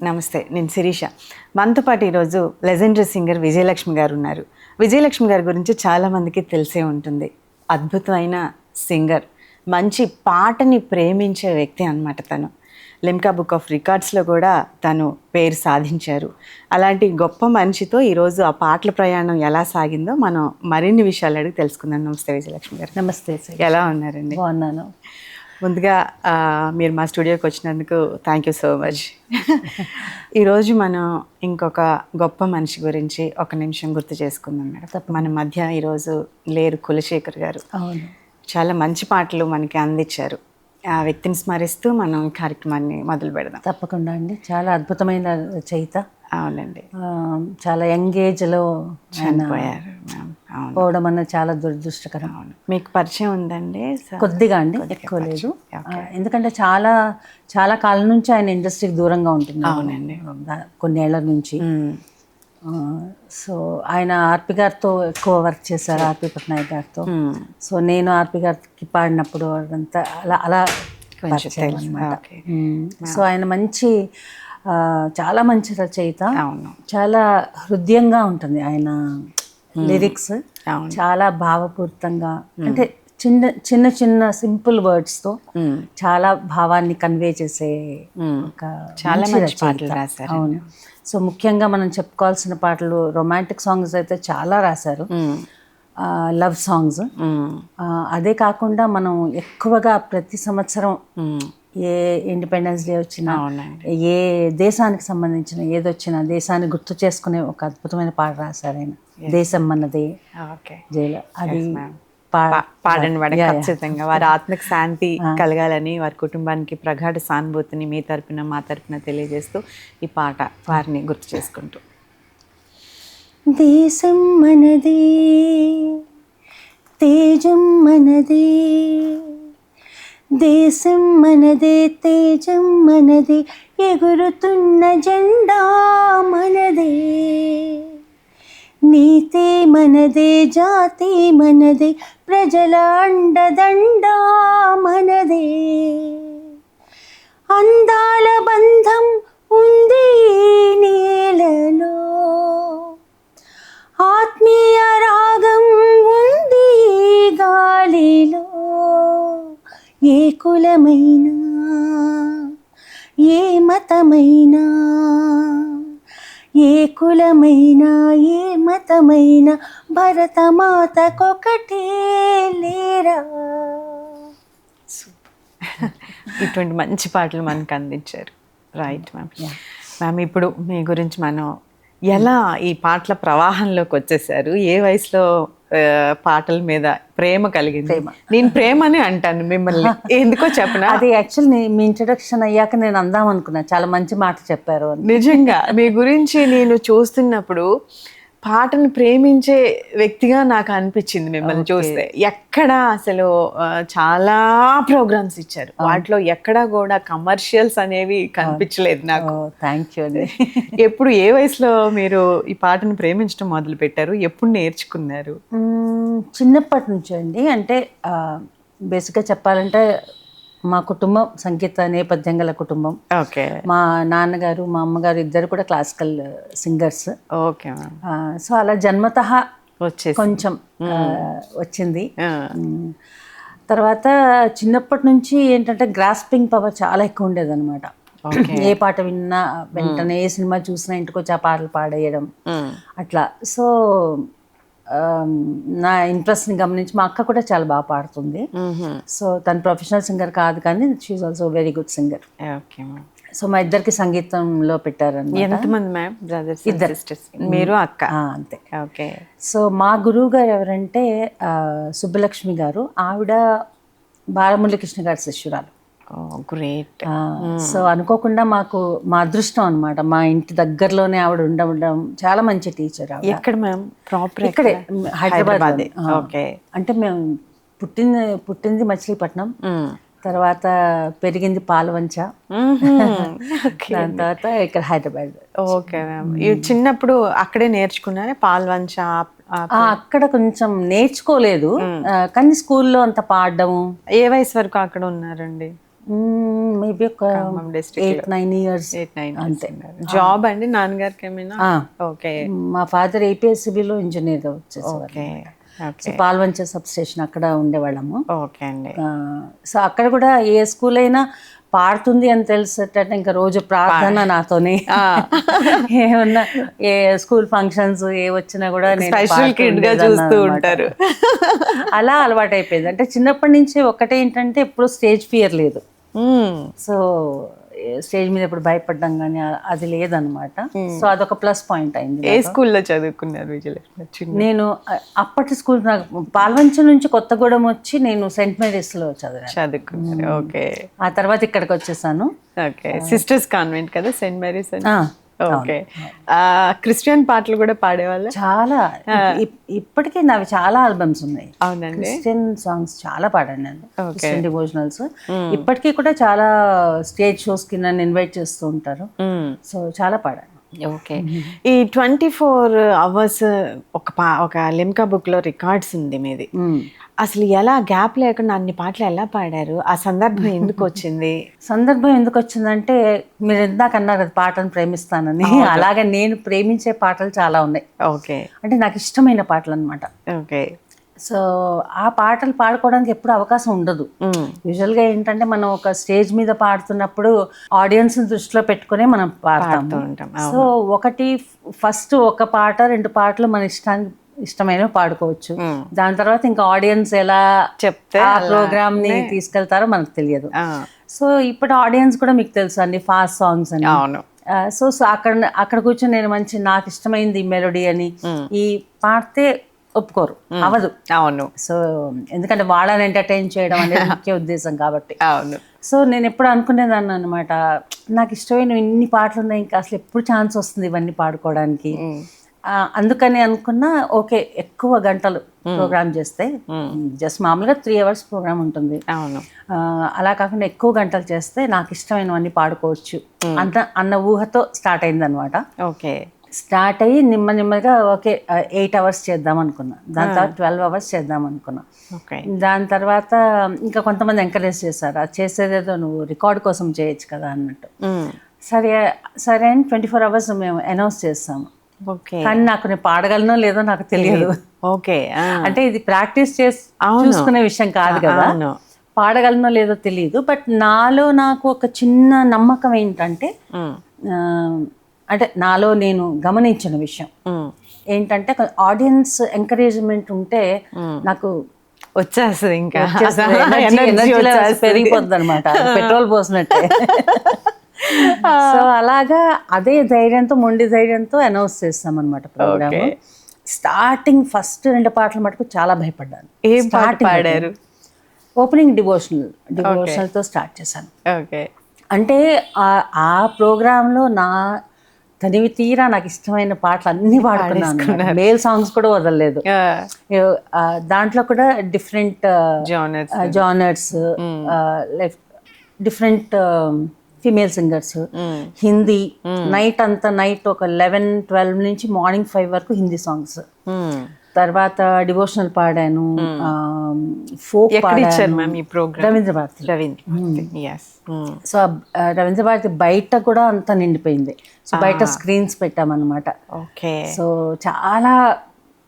నమస్తే, నేను శిరీష. మనతో పాటు ఈరోజు లెజెండరీ సింగర్ విజయలక్ష్మి గారు ఉన్నారు. విజయలక్ష్మి గారి గురించి చాలామందికి తెలిసే ఉంటుంది. అద్భుతమైన సింగర్, మంచి పాటని ప్రేమించే వ్యక్తి అన్నమాట తను. లిమ్కా బుక్ ఆఫ్ రికార్డ్స్లో కూడా తను పేరు సాధించారు. అలాంటి గొప్ప మనిషితో ఈరోజు ఆ పాటల ప్రయాణం ఎలా సాగిందో మనం మరిన్ని విషయాలు అడిగి తెలుసుకుందాం. నమస్తే విజయలక్ష్మి గారు. నమస్తే సార్. ఎలా ఉన్నారండి? బాగున్నాను. ముందుగా మీరు మా స్టూడియోకి వచ్చినందుకు థ్యాంక్ యూ సో మచ్. ఈరోజు మనం ఇంకొక గొప్ప మనిషి గురించి ఒక నిమిషం గుర్తు చేసుకుందాం మేడం. మన మధ్య ఈరోజు లేరు కులశేఖర్ గారు. అవును, చాలా మంచి పాటలు మనకి అందించారు. ఆ వ్యక్తిని స్మరిస్తూ మనం ఈ కార్యక్రమాన్ని మొదలు పెడదాం. తప్పకుండా అండి. చాలా అద్భుతమైన రచయిత. అవునండి, చాలా యంగ్ ఏజ్లో చనిపోయారు మ్యామ్. అవును, పోవడం అన్నది చాలా దురదృష్టకరం. అవును. మీకు పరిచయం ఉందండి? కొద్దిగా అండి, ఎక్కువ లేదు. ఎందుకంటే చాలా చాలా కాలం నుంచి ఆయన ఇండస్ట్రీకి దూరంగా ఉంటుంది. అవునండి, కొన్నేళ్ల నుంచి. సో ఆయన ఆర్పి గారితో ఎక్కువ వర్క్ చేశారు, ఆర్పి పట్నాయక్ గారితో. సో నేను ఆర్పి గారికి పాడినప్పుడు అదంతా అలా అలా పరిచయం అన్నమాట. సో ఆయన మంచి చాలా మంచి రచయిత. చాలా హృదయంగా ఉంటుంది ఆయన లిరిక్స్. చాలా భావపూరితంగా, అంటే చిన్న చిన్న చిన్న సింపుల్ వర్డ్స్తో చాలా భావాన్ని కన్వే చేసే ఒక చాలా మంచి పాటలు రాశారు. అవును. సో ముఖ్యంగా మనం చెప్పుకోవాల్సిన పాటలు రొమాంటిక్ సాంగ్స్ అయితే చాలా రాశారు, లవ్ సాంగ్స్. అదే కాకుండా మనం ఎక్కువగా ప్రతి సంవత్సరం ఏ ఇండిపెండెన్స్ డే వచ్చినా, ఏ దేశానికి సంబంధించిన ఏదొచ్చినా దేశాన్ని గుర్తు చేసుకునే ఒక అద్భుతమైన పాట రాశారు ఆయన. దేశం మనదే జైలు. అది పాడండి మేడం. ఖచ్చితంగా వారి ఆత్మకి శాంతి కలగాలని, వారి కుటుంబానికి ప్రగాఢ సానుభూతిని మీ తరపున మా తరపున తెలియజేస్తూ ఈ పాట వారిని గుర్తు చేసుకుంటూ. దేశం మనదే, తేజం మనదే, దేశం మనదే, తేజం మనదే, ఎగురుతున్న జెండా మనదే, నీతే మనదే, జాతి మనదే, ప్రజల అండదండ మనదే, అందాల బంధం ఉంది నేలలో, ఆత్మీయ రాగం ఉంది గాలిలో, ఏ కులమైనా ఏ మతమైనా, ఏ కులమైనా ఏ మతమైనా భరతమాతకొకటే లేరా. ఇటువంటి మంచి పాటలు మనకు అందించారు. Right ma'am. మ్యామ్, ఇప్పుడు మీ గురించి మనం ఎలా ఈ పాటల ప్రవాహంలోకి వచ్చేసారు? ఏ వయసులో పాటల మీద ప్రేమ కలిగింది? నేను ప్రేమని అంటాను మిమ్మల్ని, ఎందుకో చెప్పనా? అది యాక్చువల్లీ మీ ఇంట్రడక్షన్ అయ్యాక నేను అందాం అనుకున్నా. చాలా మంచి మాట చెప్పారు. నిజంగా మీ గురించి నేను చూస్తున్నప్పుడు పాటను ప్రేమించే వ్యక్తిగా నాకు అనిపించింది మిమ్మల్ని చూస్తే. ఎక్కడ అసలు చాలా ప్రోగ్రామ్స్ ఇచ్చారు, వాటిలో ఎక్కడా కూడా కమర్షియల్స్ అనేవి కనిపించలేదు నాకు. థ్యాంక్ యూ అండి. ఎప్పుడు ఏ వయసులో మీరు ఈ పాటను ప్రేమించడం మొదలు పెట్టారు? ఎప్పుడు నేర్చుకున్నారు? చిన్నప్పటి నుంచి అండి. అంటే బేసిక్గా చెప్పాలంటే మా కుటుంబం సంగీత నేపథ్యం గల కుటుంబం. ఓకే. మా నాన్నగారు మా అమ్మగారు ఇద్దరు కూడా క్లాసికల్ సింగర్స్. ఓకే. సో అలా జన్మతః వచ్చేసి కొంచెం వచ్చింది. తర్వాత చిన్నప్పటి నుంచి ఏంటంటే గ్రాస్పింగ్ పవర్ చాలా ఎక్కువ ఉండేది అనమాట. ఏ పాట విన్నా వెంటనే, ఏ సినిమా చూసినా ఇంటికి వచ్చి ఆ పాటలు పాడేయడం అట్లా. సో నా ఇంట్రెస్ట్ని గమనించి మా అక్క కూడా చాలా బాగా పాడుతుంది. సో తను ప్రొఫెషనల్ సింగర్ కాదు, కానీ she also very good singer. So మా ఇద్దరికి సంగీతంలో పెట్టారన్నమాట. ఎంతమంది మ్యామ్? బ్రదర్స్? ఇద్దరు. మీరు అక్క? అంతే. ఓకే. సో మా గురువు గారు ఎవరంటే సుబ్బలక్ష్మి గారు. ఆవిడ బాలమురళీకృష్ణ గారి శిష్యురాలు. గ్రేట్. సో అనుకోకుండా మాకు మా అదృష్టం అనమాట. మా ఇంటి దగ్గరలోనే ఆవిడ ఉండడం. చాలా మంచి టీచర్. ఎక్కడ మ్యామ్? ప్రాపర్ ఇక్కడే హైదరాబాద్. ఓకే. అంటే మేము పుట్టింది మచిలీపట్నం, తర్వాత పెరిగింది పాలవంచ, దాని తర్వాత ఇక్కడ హైదరాబాద్. Okay ma'am. చిన్నప్పుడు అక్కడే నేర్చుకున్నారా పాల్వంచ? అక్కడ కొంచెం నేర్చుకోలేదు, కానీ స్కూల్లో అంత పాడడం. ఏ వయసు వరకు అక్కడ ఉన్నారండి? మేబీ ఒక డిస్ట్రిక్ట్ 8-9 ఇయర్స్ 8-9 అంతే. జాబ్ అండి నాన్నగారికి ఏమైనా? ఓకే మా ఫాదర్ ఏపీఎస్సీబీలో ఇంజనీర్గా వచ్చేసేవారు. Okay so Palvancha sub station అక్కడ ఉండేవాళ్ళము. ఓకే అండి. సో అక్కడ కూడా ఏ స్కూల్ అయినా పాడుతుంది అని తెలిసేటట్టు ఇంకా రోజు ప్రార్థన నాతోనే. ఏమన్నా ఏ స్కూల్ ఫంక్షన్స్ ఏ వచ్చినా కూడా నేను స్పెషల్ కిడ్ గా చూస్తూ ఉంటారు. అలా అలవాటు అయిపోయింది. అంటే చిన్నప్పటి నుంచి ఒకటే ఏంటంటే ఎప్పుడు స్టేజ్ ఫియర్ లేదు. సో స్టేజ్ మీద ఎప్పుడు భయపడ్డం కానీ అది లేదనమాట. సో అదొక ప్లస్ పాయింట్ అయింది. ఏ స్కూల్లో చదువుకున్నారు విజయలక్ష్మి? నేను అప్పటి స్కూల్ నాకు పాల్వంచ నుంచి కొత్తగూడెం వచ్చి నేను సెయింట్ మేరీస్లో చదువుకున్నారు. ఓకే. ఆ తర్వాత ఇక్కడికి వచ్చేసాను. ఓకే. సిస్టర్స్ కాన్వెంట్ కదా సెయింట్ మేరీస్? ఓకే. క్రిస్టియన్ పాటలు కూడా పాడేవాళ్ళ? చాలా. ఇప్పటికీ నావి చాలా ఆల్బమ్స్ ఉన్నాయి. అవునండి. క్రిస్టియన్ సాంగ్స్ చాలా పాడాను నేను, క్రిస్టియన్ డివోషనల్స్. ఇప్పటికీ కూడా చాలా స్టేజ్ షోస్ కి నన్ను ఇన్వైట్ చేస్తూ ఉంటారు. సో చాలా పాడాను. ఓకే. ఈ 24 hours ఒక లిమ్కా బుక్ లో రికార్డ్స్ ఉంది మీది. అసలు ఎలా గ్యాప్ లేకుండా అన్ని పాటలు ఎలా పాడారు? ఆ సందర్భం ఎందుకు వచ్చింది? సందర్భం ఎందుకు వచ్చిందంటే మీరు ఇందాక అన్నారు కదా పాటను ప్రేమిస్తానని. అలాగే నేను ప్రేమించే పాటలు చాలా ఉన్నాయి. ఓకే. అంటే నాకు ఇష్టమైన పాటలు అనమాట. ఓకే. సో ఆ పాటలు పాడుకోవడానికి ఎప్పుడు అవకాశం ఉండదు. యూజువల్గా ఏంటంటే మనం ఒక స్టేజ్ మీద పాడుతున్నప్పుడు ఆడియన్స్ దృష్టిలో పెట్టుకునే మనం పాడుతూ ఉంటాం. సో ఒకటి ఫస్ట్ ఒక పాట 2 పాటలు మన ఇష్టమైన పాడుకోవచ్చు. దాని తర్వాత ఇంకా ఆడియన్స్ ఎలా చెప్తే ఆ ప్రోగ్రామ్ ని తీసుకెళ్తారో మనకు తెలియదు. సో ఇప్పుడు ఆడియన్స్ కూడా మీకు తెలుసు అన్ని ఫాస్ట్ సాంగ్స్ అని. సో అక్కడ కూర్చొని నేను మంచి నాకు ఇష్టమైంది మెలోడీ అని ఈ పాడితే ఒప్పుకోరు, అవదు. అవును. సో ఎందుకంటే వాళ్ళని ఎంటర్టైన్ చేయడం అనేది ముఖ్య ఉద్దేశం కాబట్టి. అవును. సో నేను ఎప్పుడు అనుకునేదాన్ని అనమాట, నాకు ఇష్టమైన ఇన్ని పాటలు ఉన్నాయి, ఇంకా అసలు ఎప్పుడు ఛాన్స్ వస్తుంది ఇవన్నీ పాడుకోవడానికి. అందుకని అనుకున్నా ఓకే ఎక్కువ గంటలు ప్రోగ్రామ్ చేస్తే, జస్ట్ మామూలుగా 3 hours ప్రోగ్రామ్ ఉంటుంది. అవును. అలా కాకుండా ఎక్కువ గంటలు చేస్తే నాకు ఇష్టమైనవన్నీ పాడుకోవచ్చు అన్న ఊహతో స్టార్ట్ అయింది అనమాట. ఓకే. స్టార్ట్ అయ్యి నెమ్మదిగా ఓకే 8 hours చేద్దాం అనుకున్నా. దాని తర్వాత 12 hours చేద్దాం అనుకున్నా. దాని తర్వాత ఇంకా కొంతమంది ఎంకరేజ్ చేశారు, అది చేసేదేదో నువ్వు రికార్డ్ కోసం చేయొచ్చు కదా అన్నట్టు. సరే అని 24 hours మేము అనౌన్స్ చేస్తాము. కానీ నాకు నేను పాడగలనో లేదో నాకు తెలియదు. ఓకే. అంటే ఇది ప్రాక్టీస్ చేసి చూసుకునే విషయం కాదు కదా, పాడగలనో లేదో తెలియదు. బట్ నాలో నాకు ఒక చిన్న నమ్మకం ఏంటంటే, అంటే నాలో నేను గమనించిన విషయం ఏంటంటే ఆడియన్స్ ఎంకరేజ్మెంట్ ఉంటే నాకు వచ్చేస్తుంది, ఇంకా పెరిగిపోతుంది అనమాట, పెట్రోల్ పోసినట్టే. సో అలాగా అదే ధైర్యంతో మొండి ధైర్యంతో అనౌన్స్ చేస్తాం అనమాట ప్రోగ్రామ్. స్టార్టింగ్ ఫస్ట్ 2 పాటలు మటుకు చాలా భయపడ్డాను. ఏం పాట పాడారు? ఓపెనింగ్ డివోషనల్తో స్టార్ట్ చేశాను. ఓకే. అంటే ఆ ప్రోగ్రాంలో నా తనివి తీరా నాకు ఇష్టమైన పాటలు అన్ని పాడుకున్నాను. మేల్ సాంగ్స్ కూడా వదలలేదు. దాంట్లో కూడా different genres, like different female singers, Hindi. Night ఒక 11-12 నుంచి మార్నింగ్ 5 వరకు హిందీ సాంగ్స్. తర్వాత డివోషనల్ పాడాను, ఫోక్ పాడాను. రవీంద్ర భారతి. సో రవీంద్ర భారతి బయట కూడా అంతా నిండిపోయింది. సో బయట స్క్రీన్స్ పెట్టామన్నమాట. సో చాలా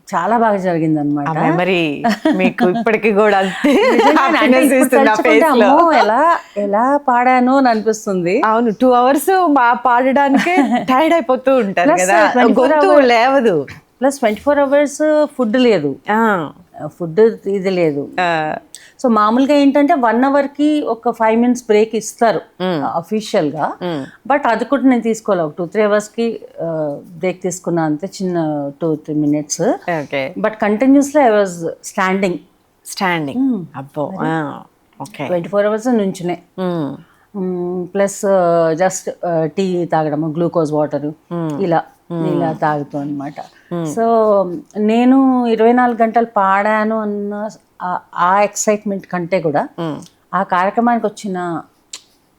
చాలా బాగా జరిగింది అనమాట. మరి మీకు ఇప్పటికి కూడా ఎలా పాడాను అని అనిపిస్తుంది. అవును, 2 hours పాడడానికి టైర్డ్ అయిపోతూ ఉంటారు కదా, లేవదు. ప్లస్ 24 hours ఫుడ్ లేదు, ఫుడ్ ఇది లేదు. సో మామూలుగా ఏంటంటే 1 hourకి ఒక 5 minutes బ్రేక్ ఇస్తారు అఫీషియల్ గా. బట్ అది కూడా నేను తీసుకోవాలి. ఒక 2-3 hoursకి బ్రేక్ తీసుకున్నా అంతే, చిన్న 2-3 minutes. But continuously I was standing. అబ్బో. 24 hours నుంచునే. ప్లస్ జస్ట్ టీ తాగడము, గ్లూకోజ్ వాటర్ ఇలా తాగుతూ అనమాట. సో నేను 24 గంటలు పాడాను అన్న ఆ ఎక్సైట్మెంట్ కంటే కూడా ఆ కార్యక్రమానికి వచ్చిన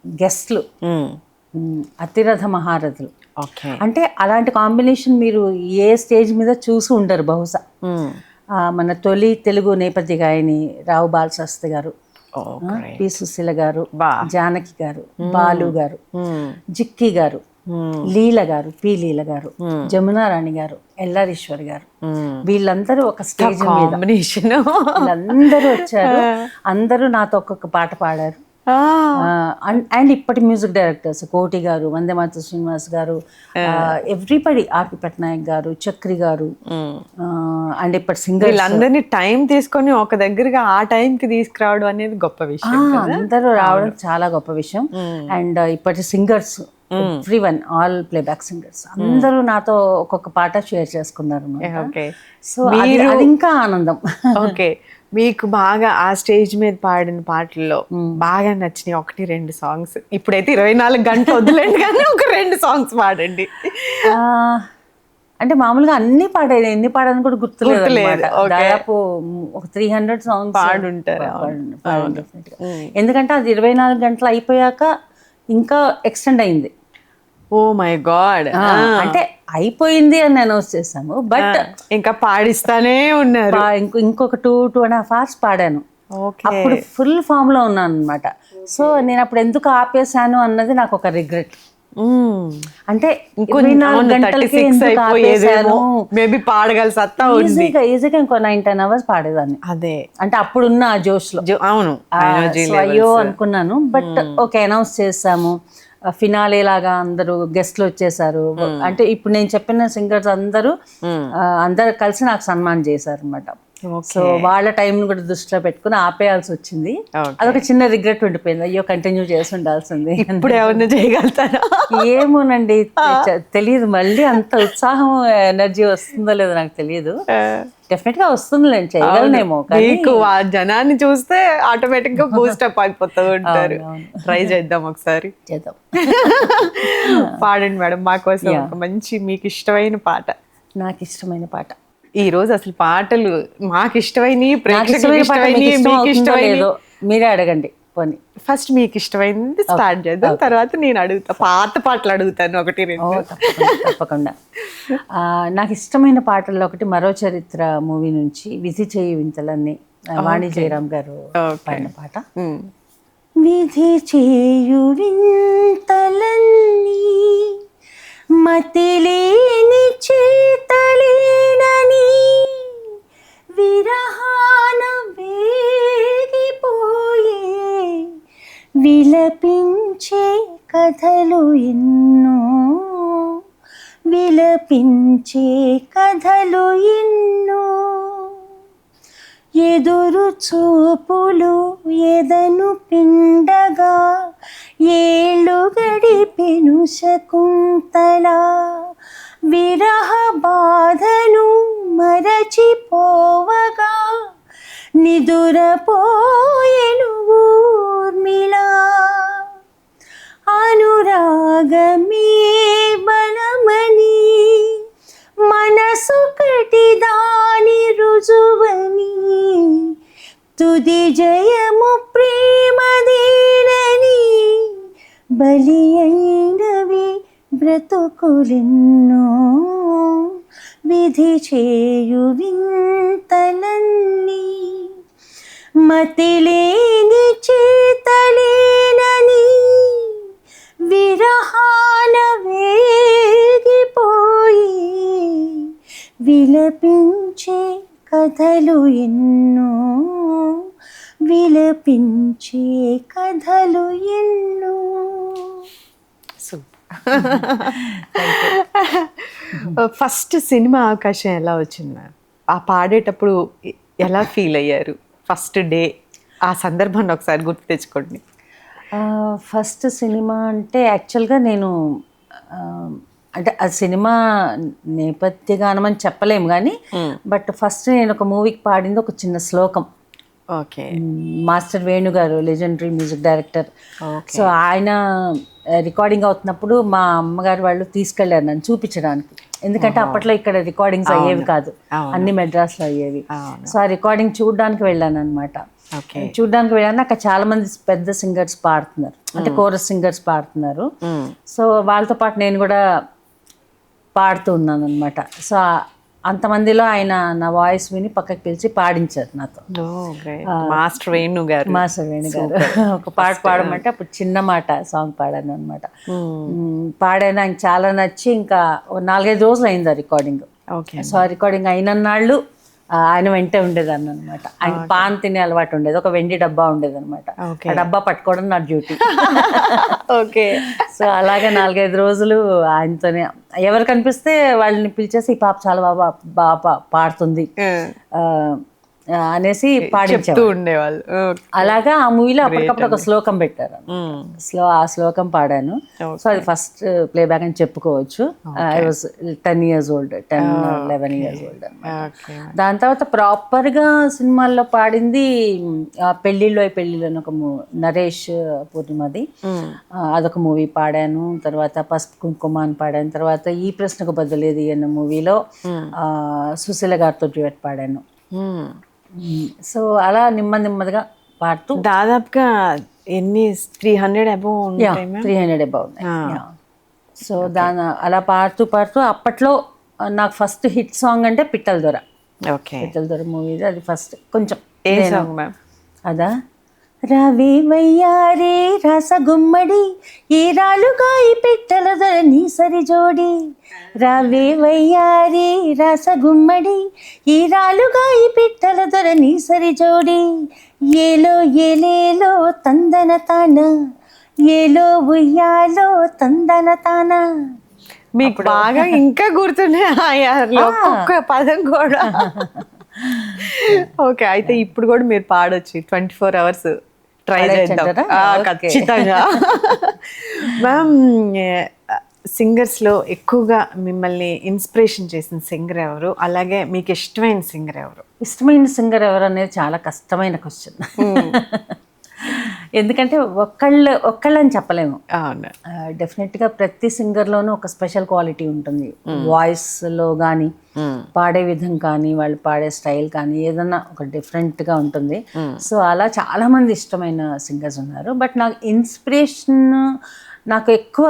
గెస్ట్లు అతిరథ మహారథులు. అంటే అలాంటి కాంబినేషన్ మీరు ఏ స్టేజ్ మీద చూసి ఉండరు బహుశా. మన తొలి తెలుగు నేపథ్య గాయని రావు బాలశాస్త్రి గారు, పి సుశీల గారు, బా. జానకి గారు, బాలు గారు, జిక్కి గారు, లీల గారు, పి లీల గారు, జమునా రాణి గారు, ఎల్లారీశ్వర్ గారు, వీళ్ళందరూ ఒక స్టేజ్ మీద కాంబినేషన్. వీళ్ళందరూ వచ్చారు. అందరూ నాతో ఒక్కొక్క పాట పాడారు. అండ్ ఇప్పటి మ్యూజిక్ డైరెక్టర్స్ కోటి గారు, వందేమాత శ్రీనివాస్ గారు, ఎవ్రీబడి, ఆర్పి పట్నాయక్ గారు, చక్రి గారు, అండ్ ఇప్పటి సింగర్ వీళ్ళందరినీ టైం తీసుకొని ఒక దగ్గరగా ఆ టైం కి తీసుకురావడం అనేది గొప్ప విషయం. అందరూ రావడం చాలా గొప్ప విషయం. అండ్ ఇప్పటి singers everyone, all playback singers అందరూ నాతో ఒక్కొక్క పాట షేర్ చేసుకున్నారు. ఓకే, సో అది ఇంకా ఆనందం. ఓకే, మీకు బాగా ఆ స్టేజ్ మీద పాడిన పాటల్లో బాగా నచ్చినాయి 1-2 సాంగ్స్. ఇప్పుడైతే 24 గంటలు వదిలేండి కానీ ఒక 2 సాంగ్స్ పాడండి. అంటే మామూలుగా అన్ని పాడాను, ఎన్ని పాడాను కూడా గుర్తులేదు. దాదాపు ఒక 300 సాంగ్స్ పాడుంటారు. ఎందుకంటే అది 24 గంటలు అయిపోయాక ఇంకా ఎక్స్టెండ్ అయింది. ఓ మై గాడ్, అంటే అయిపోయింది అని అనౌన్స్ చేసాము, బట్ ఇంకా పాడిస్తానే ఉన్నారు. ఇంకొక 2.5 hours పాడాను. అప్పుడు ఫుల్ ఫామ్ లో ఉన్నాను అనమాట. సో నేను అప్పుడు ఎందుకు ఆపేసాను అన్నది నాకు ఒక రిగ్రెట్. అంటే 24 గంటలకి ఎందుకు ఆపేసాను, మేబీ పాడగల సత్తా ఈజీగా ఇంకో 9-10 hours పాడేదాన్ని. అదే, అంటే అప్పుడున్న ఆ జోష్ లో. అవును, అయ్యో అనుకున్నాను. బట్ ఓకే, అనౌన్స్ చేసాము, ఫినాలే లాగా అందరూ గెస్ట్లు వచ్చేసారు. అంటే ఇప్పుడు నేను చెప్పిన సింగర్స్ అందరూ కలిసి నాకు సన్మానం చేశారు అనమాట. సో వాళ్ళ టైం కూడా దృష్టిలో పెట్టుకుని ఆపేయాల్సి వచ్చింది. అదొక చిన్న రిగ్రెట్ ఉండిపోయింది, అయ్యో కంటిన్యూ చేసి ఉండాల్సింది. ఇప్పుడు ఏమన్నా చేయగలుగుతారా? ఏమోనండి, తెలియదు. మళ్ళీ అంత ఉత్సాహం ఎనర్జీ వస్తుందో లేదో నాకు తెలియదు. డెఫినెట్ గా వస్తుంది, చేయగలనేమో. మీకు ఆ జనాన్ని చూస్తే ఆటోమేటిక్ గా బూస్టప్ అయిపోతూ ఉంటారు. ట్రై చేద్దాం ఒకసారి, చేద్దాం. పాడండి మేడం మా కోసం ఒక మంచి మీకు ఇష్టమైన పాట. నాకు ఇష్టమైన పాట ఈ రోజు అసలు పాటలు మాకు ఇష్టమైనవి, మీరే అడగండి. పోనీ ఫస్ట్ మీకు ఇష్టమైనది స్టార్ట్ చేద్దాం, తర్వాత నేను అడుగుతా. పాత పాటలు అడుగుతాను 1-2. తప్పకుండా. నాకు ఇష్టమైన పాటల్లో ఒకటి మరో చరిత్ర మూవీ నుంచి విధి చేయి వింతలన్నీ, వాణి జయరాం గారు పాడిన పాట. విధి చేయు వింతలన్నీ మతిలేని చేతలేనని విరహాన వేగిపోయే విలపించే కథలు ఎన్నో, విలపించే కథలు ఎన్నో, ఎదురు చూపులు ఎదను పిండగా ఏళ్ళు గడిపెను శకుంతల, విరహ బాధను మరచిపోవగా నిదురపోయెను ఊర్మిళ, అనురాగమే బలమని మనసొకటి దాని రుజువని, తుది జయము ప్రేమదేనని బలి అయినవి బ్రతుకులెన్నో, విధి చేయు వింతలన్నీ మతిలేని చేతలేనని విరహాన వేగిపోయి విలపించే కథలు ఎన్నో, విలపించే కథలు ఎన్నో. ఫస్ట్ సినిమా అవకాశం ఎలా వచ్చింది మ్యామ్? ఆ పాడేటప్పుడు ఎలా ఫీల్ అయ్యారు? ఫస్ట్ డే ఆ సందర్భాన్ని ఒకసారి గుర్తు తెచ్చుకోండి. ఫస్ట్ సినిమా అంటే యాక్చువల్గా నేను అంటే ఆ సినిమా నేపథ్య గానం అని చెప్పలేము కానీ, బట్ ఫస్ట్ నేను ఒక మూవీకి పాడింది ఒక చిన్న శ్లోకం. ఓకే, మాస్టర్ వేణు గారు లెజెండరీ మ్యూజిక్ డైరెక్టర్. సో ఆయన రికార్డింగ్ అవుతున్నప్పుడు మా అమ్మగారు వాళ్ళు తీసుకెళ్లారు నన్ను చూపించడానికి. ఎందుకంటే అప్పట్లో ఇక్కడ రికార్డింగ్స్ అయ్యేవి కాదు, అన్ని మెడ్రాస్లో అయ్యేవి. సో ఆ రికార్డింగ్ చూడడానికి వెళ్ళాను అనమాట. చూడడానికి వెళ్ళాను, అక్కడ చాలా మంది పెద్ద సింగర్స్ పాడుతున్నారు, అంటే కోరస్ సింగర్స్ పాడుతున్నారు. సో వాళ్ళతో పాటు నేను కూడా పాడుతూ ఉన్నాను అనమాట. సో అంతమందిలో ఆయన నా వాయిస్ విని పక్కకి పిలిచి పాడించారు నాతో. మాస్టర్ వేణు గారు. మాస్టర్ వేణు గారు ఒక పాట పాడమంటే అప్పుడు చిన్న మాట సాంగ్ పాడాను అనమాట. పాడాను, ఆయన చాలా నచ్చి ఇంకా 4-5 రోజులు అయింది ఆ రికార్డింగ్. సో ఆ రికార్డింగ్ అయినన్నాళ్ళు ఆయన వెంటే ఉండేదాన్ని అనమాట. ఆయన పాన్ తినే అలవాటు ఉండేది, ఒక వెండి డబ్బా ఉండేది అనమాట. ఆ డబ్బా పట్టుకోవడం నా డ్యూటీ. ఓకే. సో అలాగే 4-5 రోజులు ఆయనతోనే, ఎవరు కనిపిస్తే వాళ్ళని పిలిచేసి ఈ పాప చాలా బాగా పాడుతుంది అనేసి పాడించేవాళ్ళు ఉండేవాళ్ళు. అలాగా ఆ మూవీలో అప్పటికప్పుడు ఒక శ్లోకం పెట్టారు. ఆ శ్లోకం పాడాను. సో అది ఫస్ట్ ప్లేబ్యాక్ అని చెప్పుకోవచ్చు. I was 10 years old, 10-11 years old అనమాట. దాని తర్వాత ప్రాపర్గా సినిమాల్లో పాడింది పెళ్ళిళ్ళు అని ఒక నరేష్ పూర్ణిమది, అదొక మూవీ పాడాను. తర్వాత పసుపు కుంకుమ అని పాడాను. తర్వాత ఈ ప్రశ్నకు బదులేది అన్న మూవీలో సుశీల గారితో డ్యూయట్ పాడాను. సో అలా నెమ్మదిగా పాడుతూ దాదాపుగా ఎన్ని 300 above 300 above. సో అలా పాడుతూ అప్పట్లో నాకు ఫస్ట్ హిట్ సాంగ్ అంటే పిట్టల దొర. పిట్టల దొర మూవీ అది ఫస్ట్. కొంచెం అదా, రావే వయ్యారే రసగుమ్మడి ఈ రాలుగాయి పిట్టల దొర నీ సరి జోడి, రావే వయ్యారే రసగుమ్మడి ఈ రాలుగాయి పిట్టల దొర నీ సరి జోడి, ఏలో ఏలేలో తందన తాన ఏలో ఉయ్యాలో తందన తాన. మీకు బాగా ఇంకా గుర్తున్నాయి ఒక్కొక్క పదం కూడా. ఓకే, అయితే ఇప్పుడు కూడా మీరు పాడొచ్చు 24 hours. ట్రై చేద్దాం ఖచ్చితంగా. మ్యామ్, సింగర్స్లో ఎక్కువగా మిమ్మల్ని ఇన్స్పిరేషన్ చేసిన సింగర్ ఎవరు, అలాగే మీకు ఇష్టమైన సింగర్ ఎవరు? ఇష్టమైన సింగర్ ఎవరు అనేది చాలా కష్టమైన క్వశ్చన్. ఎందుకంటే ఒక్కళ్ళని చెప్పలేము. డెఫినెట్గా ప్రతి సింగర్లోనూ ఒక స్పెషల్ క్వాలిటీ ఉంటుంది. వాయిస్లో కానీ, పాడే విధం కానీ, వాళ్ళు పాడే స్టైల్ కానీ ఏదన్నా ఒక డిఫరెంట్గా ఉంటుంది. సో అలా చాలామంది ఇష్టమైన సింగర్స్ ఉన్నారు. బట్ నాకు ఇన్స్పిరేషన్, నాకు ఎక్కువ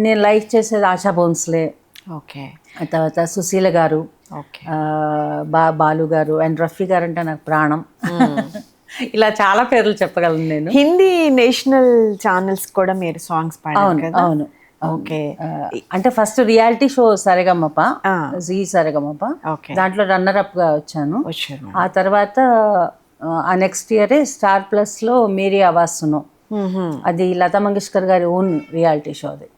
నేను లైక్ చేసేది ఆశా భోన్స్లే. ఓకే. తర్వాత సుశీల గారు, బాలు గారు అండ్ రఫీ గారు అంటే నాకు ప్రాణం. ఇలా చాలా పేర్లు చెప్పగలను నేను. హిందీ నేషనల్ ఛానల్స్ కూడా మీరు సాంగ్స్ పాడారు కదా? అవును. ఓకే. అంటే first reality show Saregamapa, Zee Saregamapa, దాంట్లో రన్నర్ అప్ గా వచ్చాను. ఆ తర్వాత ఆ నెక్స్ట్ ఇయరే స్టార్ ప్లస్ లో మేరీ ఆవాజ్ సునో, అది లతా మంగేష్కర్ గారి ఓన్ రియాలిటీ షో అది.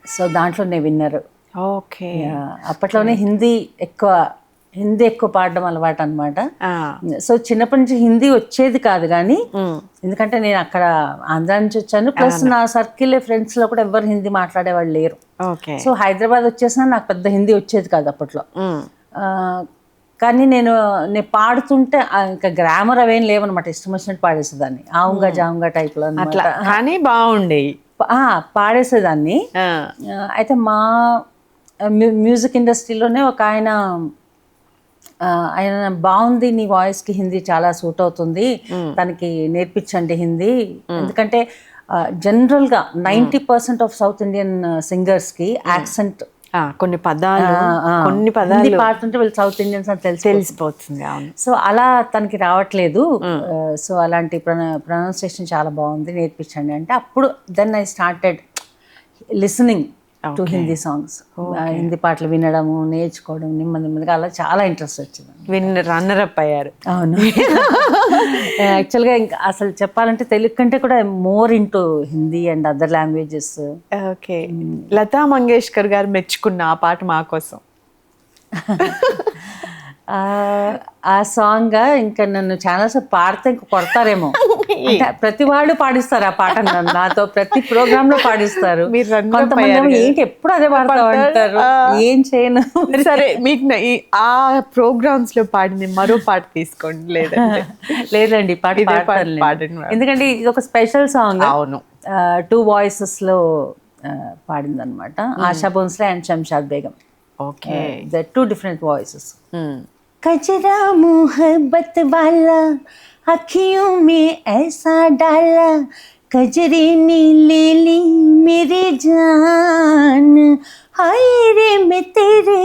సో దాంట్లో నేను విన్నర్. ఓకే. అప్పట్లోనే హిందీ ఎక్కువ పాడడం అలవాటు అనమాట. సో చిన్నప్పటి నుంచి హిందీ వచ్చేది కాదు కానీ, ఎందుకంటే నేను అక్కడ ఆంధ్ర నుంచి వచ్చాను, ప్లస్ నా సర్కిల్ ఫ్రెండ్స్ లో కూడా ఎవరు హిందీ మాట్లాడేవాళ్ళు లేరు. సో హైదరాబాద్ వచ్చేసినా నాకు పెద్ద హిందీ వచ్చేది కాదు అప్పట్లో. కానీ నేను పాడుతుంటే ఇంకా గ్రామర్ అవేం లేవనమాట, ఇష్టం వచ్చినట్టు పాడేసేదాన్ని, ఆవుంగా జావుంగా టైప్ లో. కానీ బాగుండేవి, పాడేసేదాన్ని. అయితే మా మ్యూజిక్ ఇండస్ట్రీలోనే ఒక ఆయన బాగుంది, నీ వాయిస్కి హిందీ చాలా సూట్ అవుతుంది, తనకి నేర్పించండి హిందీ. ఎందుకంటే జనరల్గా 90% ఆఫ్ సౌత్ ఇండియన్ సింగర్స్కి యాక్సెంట్, కొన్ని పదాలు పాడుతుంటే వీళ్ళు సౌత్ ఇండియన్స్ అని తెలిసిపోతుంది. సో అలా తనకి రావట్లేదు. సో అలాంటి ప్రొనౌన్సియేషన్ చాలా బాగుంది, నేర్పించండి అంటే అప్పుడు then I started listening to Hindi songs. Hindi పాటలు వినడము, నేర్చుకోవడం, నెమ్మదిగా అలా చాలా ఇంట్రెస్ట్ వచ్చింది. రన్నర్ అప్ అయ్యారు. అవును. యాక్చువల్గా ఇంకా అసలు చెప్పాలంటే తెలుగు కంటే కూడా more into Hindi and other languages. Okay. Lata Mangeshkar గారు మెచ్చుకున్న ఆ పాట మా కోసం. ఆ సాంగ్ ఇంకా నన్ను ఛానల్స్ పాడితే ఇంకా కొడతారేమో, అంటే ప్రతి వాళ్ళు పాడిస్తారు ఆ పాట, నాతో ప్రతి ప్రోగ్రామ్ లో పాడిస్తారు. కొంతమంది ఏంటి ఎప్పుడు అదే పాడతావు అంటారు, ఏం చేయను. సరే, మీకు ఆ ప్రోగ్రామ్స్ లో పాడింది మరో పాట తీసుకోండి. లేదండి, ఎందుకంటే ఇది ఒక స్పెషల్ సాంగ్. అవును, 2 voices లో పాడింది అనమాట, ASHA Bhosle and Shamshad Begum. Okay. The 2 different voices. कजरा मोहब्बत वाला अखियों में ऐसा डाला, कजरी नी ले ली मेरी जान, हाय रे मैं तेरे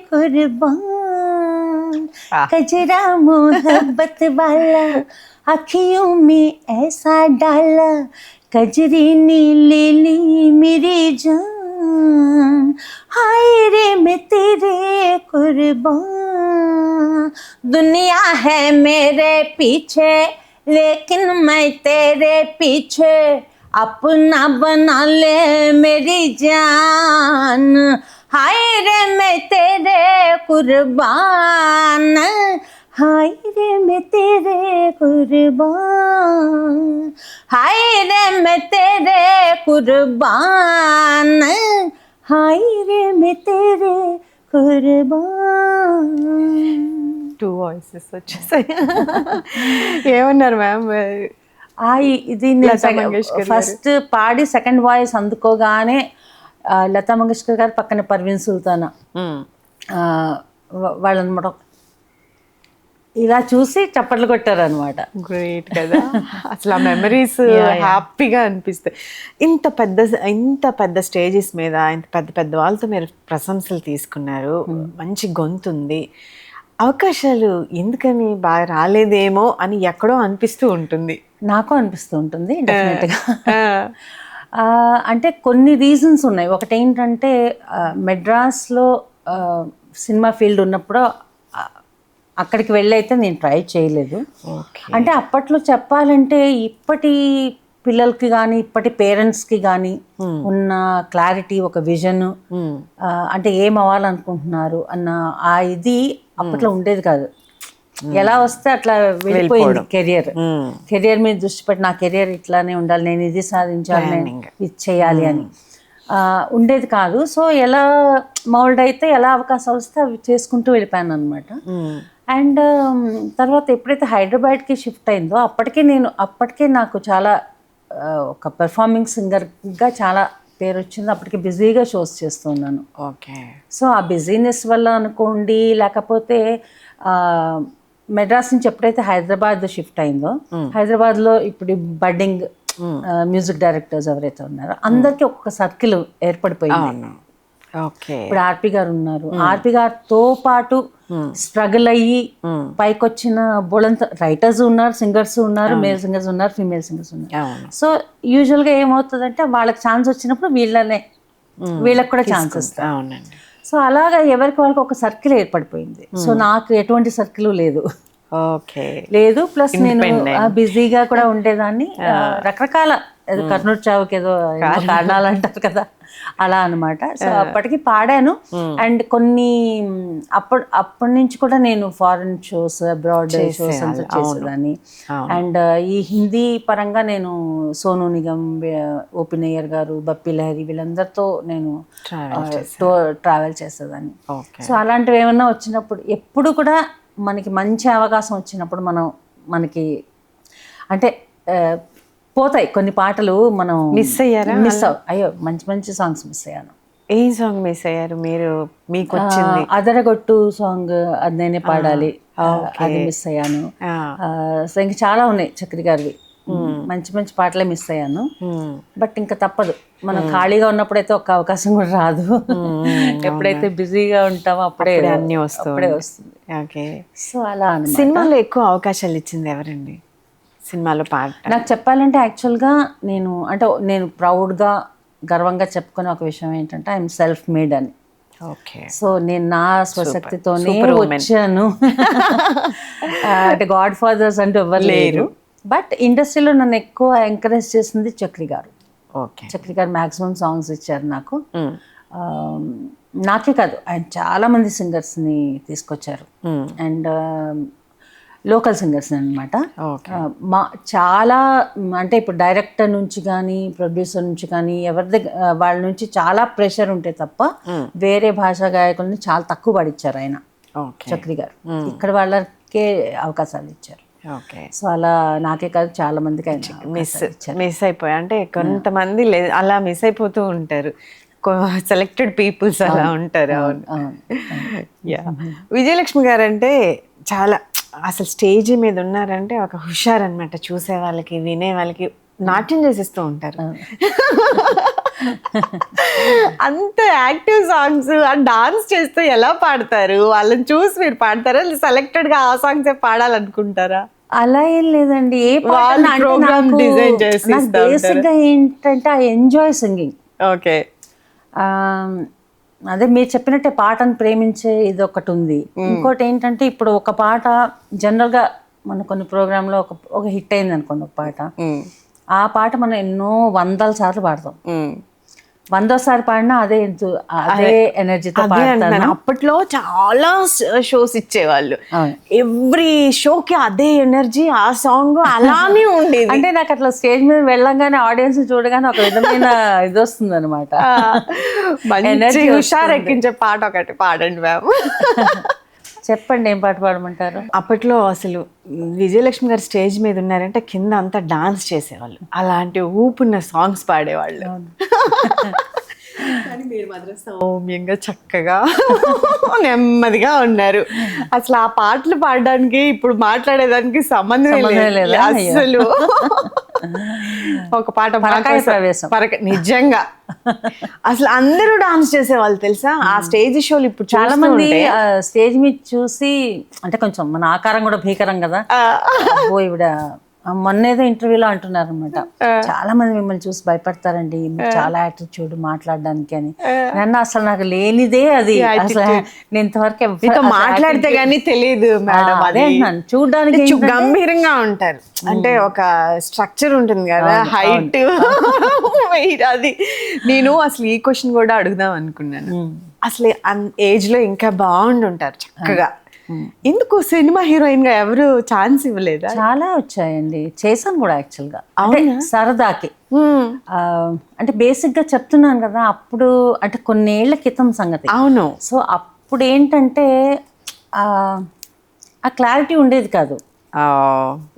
कुर्बान, कजरा मोहब्बत वाला आँखियों में ऐसा डाला, कजरी नी ले ली मेरी जान, हाय रे मैं तेरे कुर्बान, दुनिया है मेरे पीछे लेकिन मैं तेरे पीछे, अपना बना ले मेरी जान, हाय रे मैं तेरे कुर्बान, हाय रे मैं तेरे कुर्बान, हाय रे मैं तेरे कुर्बान, हाय रे मैं तेरे कुर्बान. 2 వాయిసెస్ వచ్చేసాయి. ఏమన్నారు మ్యామ్? ఇది లతా మంగేష్కర్ ఫస్ట్ పాడి సెకండ్ వాయిస్ అందుకోగానే లతా మంగేష్కర్ గారు పక్కన పర్వీన్ సుల్తానా వాళ్ళనమాట ఇలా చూసి చప్పట్లు కొట్టారు అనమాట. గ్రేట్ కదా అసలు. ఆ మెమరీస్ హ్యాపీగా అనిపిస్తాయి. ఇంత పెద్ద స్టేజెస్ మీద ఇంత పెద్ద వాళ్ళతో మీరు ప్రశంసలు తీసుకున్నారు. మంచి గొంతు ఉంది. అవకాశాలు ఎందుకని బాగా రాలేదేమో అని ఎక్కడో అనిపిస్తూ ఉంటుంది. నాకు అనిపిస్తూ ఉంటుంది డెఫినెట్గా. అంటే కొన్ని రీజన్స్ ఉన్నాయి. ఒకటి ఏంటంటే మెడ్రాస్లో సినిమా ఫీల్డ్ ఉన్నప్పుడు అక్కడికి వెళ్ళి అయితే నేను ట్రై చేయలేదు. అంటే అప్పట్లో చెప్పాలంటే ఇప్పటి పిల్లలకి కానీ ఇప్పటి పేరెంట్స్కి కానీ ఉన్న క్లారిటీ, ఒక విజన్, అంటే ఏం అవ్వాలనుకుంటున్నారు అన్న ఆ ఇది అప్పట్లో ఉండేది కాదు. ఎలా వస్తే అట్లా వెళ్ళిపోయింది కెరియర్ మీద దృష్టి పెట్టి నా కెరియర్ ఇట్లానే ఉండాలి, నేను ఇది సాధించాలి, నేను ఇది చేయాలి అని ఉండేది కాదు. సో ఎలా మౌల్డ్ అయితే ఎలా అవకాశాలు వస్తే అవి చేసుకుంటూ వెళ్ళిపోయాను అనమాట. అండ్ తర్వాత ఎప్పుడైతే హైదరాబాద్కి షిఫ్ట్ అయిందో అప్పటికే నాకు చాలా ఒక పెర్ఫార్మింగ్ సింగర్గా చాలా పేరు వచ్చింది. అప్పటికి బిజీగా షోస్ చేస్తున్నాను. ఓకే. సో ఆ బిజీనెస్ వల్ల అనుకోండి, లేకపోతే మెడ్రాస్ నుంచి ఎప్పుడైతే హైదరాబాద్ షిఫ్ట్ అయిందో, హైదరాబాద్లో ఇప్పుడు బడ్డింగ్ మ్యూజిక్ డైరెక్టర్స్ ఎవరైతే ఉన్నారో అందరికీ ఒక్కొక్క సర్కిల్ ఏర్పడిపోయింది. ఇప్పుడు ఆర్పి గారు ఉన్నారు. ఆర్పి గారితో పాటు స్ట్రగుల్ అయ్యి పైకొచ్చిన బోళంత రైటర్స్ ఉన్నారు, సింగర్స్ ఉన్నారు, మేల్ సింగర్స్ ఉన్నారు, ఫీమేల్ సింగర్స్ ఉన్నారు. సో యూజువల్గా ఏమవుతుందంటే వాళ్ళకి ఛాన్స్ వచ్చినప్పుడు వీళ్ళకి కూడా ఛాన్స్ వస్తుంది. సో అలాగా ఎవరికి వాళ్ళకి ఒక సర్కిల్ ఏర్పడిపోయింది. సో నాకు ఎటువంటి సర్కిల్ లేదు. ప్లస్ నేను బిజీగా కూడా ఉండేదాన్ని. రకరకాల కర్నూలు చావుకి ఏదో కారణాలు అంటారు కదా, అలా అనమాట. సో అప్పటికి పాడాను. అండ్ కొన్ని అప్పటి నుంచి కూడా నేను ఫారెన్ షోస్, అబ్రాడ్ షోస్ అంతా చేసేదాన్ని. అండ్ ఈ హిందీ పరంగా నేను సోనూ నిగమ్, ఓపీ నయ్యర్ గారు, బప్పీ లహరి వీళ్ళందరితో నేను ట్రావెల్ చేసేదాన్ని. సో అలాంటివి ఏమన్నా వచ్చినప్పుడు ఎప్పుడు కూడా మనకి మంచి అవకాశం వచ్చినప్పుడు మనకి అంటే పోతాయి కొన్ని పాటలు, మనం మిస్ అయ్యో మంచి సాంగ్స్ మిస్ అయ్యాను. ఏ సాంగ్ మిస్ అయ్యారు మీరు? మీకు వచ్చింది అదరగొట్టు సాంగ్, అది నేనే పాడాలి, అది మిస్ అయ్యాను. సో ఇంకా చాలా ఉన్నాయి చక్రి గారివి, మంచి పాటలే మిస్ అయ్యాను. బట్ ఇంకా తప్పదు, మనం ఖాళీగా ఉన్నప్పుడైతే ఒక్క అవకాశం కూడా రాదు. ఎప్పుడైతే బిజీగా ఉంటామో అప్పుడే వస్తుంది. సో అలా సినిమాలో ఎక్కువ అవకాశాలు ఇచ్చింది ఎవరండి? సినిమాలో పాట నాకు చెప్పాలంటే యాక్చువల్గా నేను ప్రౌడ్గా గర్వంగా చెప్పుకునే ఒక విషయం ఏంటంటే ఐఎమ్ సెల్ఫ్ మేడ్ అని. సో నేను నా స్వశక్తితోనే వచ్చాను. అంటే గాడ్ ఫాదర్స్ అంటూ ఎవరు లేరు. బట్ ఇండస్ట్రీలో నన్ను ఎక్కువ ఎంకరేజ్ చేసింది చక్రి గారు. చక్రి గారు మ్యాక్సిమం సాంగ్స్ ఇచ్చారు నాకు. నాకే కాదు, ఆయన చాలా మంది సింగర్స్ని తీసుకొచ్చారు. అండ్ లోకల్ సింగర్స్ అనమాట. చాలా అంటే ఇప్పుడు డైరెక్టర్ నుంచి కానీ ప్రొడ్యూసర్ నుంచి కానీ ఎవరి దగ్గర వాళ్ళ నుంచి చాలా ప్రెషర్ ఉంటే తప్ప వేరే భాషా గాయకుల్ని చాలా తక్కువ పడిచ్చారు ఆయన చక్రి గారు. ఇక్కడ వాళ్ళకే అవకాశాలు ఇచ్చారు. సో అలా నాకే కాదు చాలా మందికి మిస్ అయిపోయా. అంటే కొంతమంది అలా మిస్ అయిపోతూ ఉంటారు, సెలెక్టెడ్ పీపుల్స్ అలా ఉంటారు. విజయలక్ష్మి గారు అంటే చాలా అసలు స్టేజ్ మీద ఉన్నారంటే ఒక హుషారు అనమాట. చూసే వాళ్ళకి, వినే వాళ్ళకి నాట్యం చేసేస్తూ ఉంటారు. అంత యాక్టివ్ సాంగ్స్ డాన్స్ చేస్తూ ఎలా పాడతారు? వాళ్ళని చూసి మీరు పాడతారా, సెలెక్టెడ్ గా ఆ సాంగ్స్ పాడాలనుకుంటారా? అలా ఏం లేదండి. ఏ వాళ్ళు program design చేసి ఇస్తా ఉంటారు. బేసిక్ గా ఏంటంటే ఐ ఎంజాయ్ సింగింగ్. ఓకే. అదే మీరు చెప్పినట్టే పాటను ప్రేమించే ఇది ఒకటి ఉంది. ఇంకోటి ఏంటంటే ఇప్పుడు ఒక పాట జనరల్ గా మన కొన్ని ప్రోగ్రామ్ లో ఒక హిట్ అయింది అనుకోండి ఒక పాట, ఆ పాట మనం ఎన్నో 100 సార్లు పాడతాం. 100సారి పాడినా అదే ఎనర్జీతో పాడతాను. అప్పట్లో చాలా షోస్ ఇచ్చేవాళ్ళు, ఎవ్రీ షోకి అదే ఎనర్జీ, ఆ సాంగ్ అలానే ఉండేది. అంటే నాకు అట్లా స్టేజ్ మీద వెళ్ళంగానే ఆడియన్స్ చూడగానే ఒక విధమైన ఇది వస్తుంది అనమాట. ఎనర్జీ హుషారు ఎక్కించే పాట ఒకటి పాడండి మ్యామ్. చెప్పండి, ఏం పాట పాడమంటారు? అప్పట్లో అసలు విజయలక్ష్మి గారు స్టేజ్ మీద ఉన్నారంటే కింద అంతా డాన్స్ చేసేవాళ్ళు, అలాంటి ఊపున్న సాంగ్స్ పాడేవాళ్ళు. కానీ మీరు మాత్రం సౌమ్యంగా చక్కగా నెమ్మదిగా ఉన్నారు. అసలు ఆ పాటలు పాడడానికి ఇప్పుడు మాట్లాడేదానికి సంబంధం లేదు అసలు. ఒక పాట నిజంగా అసలు అందరూ డాన్స్ చేసేవాళ్ళు తెలుసా ఆ స్టేజ్ షోలు. ఇప్పుడు చాలా మంది స్టేజ్ మీద చూసి, అంటే కొంచెం మన ఆకారం కూడా భీకరం కదా, ఇవిడ మొన్న ఏదో ఇంటర్వ్యూలో అంటున్నారు అనమాట, చాలా మంది మిమ్మల్ని చూసి భయపడతారండి, చాలా యాటిట్యూడ్ మాట్లాడడానికి అని. నన్ను అసలు నాకు లేనిదే అది, అసలు నేను ఇంతవరకు మాట్లాడితే గానీ తెలియదు మేడం. అదే చూడడానికి గంభీరంగా ఉంటారు, అంటే ఒక స్ట్రక్చర్ ఉంటుంది కదా, హైట్ అది. నేను అసలు ఈ క్వశ్చన్ కూడా అడుగుదాం అనుకున్నాను, అసలు ఏజ్ లో ఇంకా బాగుండుంటారు చక్కగా, ఎందుకు సినిమా హీరోయిన్ గా ఎవరు ఛాన్స్ ఇవ్వలేదా? చాలా వచ్చాయండి, చేశాను కూడా యాక్చువల్ గా, సరదాకి. అంటే బేసిక్ గా చెప్తున్నాను కదా, అప్పుడు అంటే కొన్నేళ్ల క్రితం సంగతి. అవును. సో అప్పుడు ఏంటంటే ఆ క్లారిటీ ఉండేది కాదు.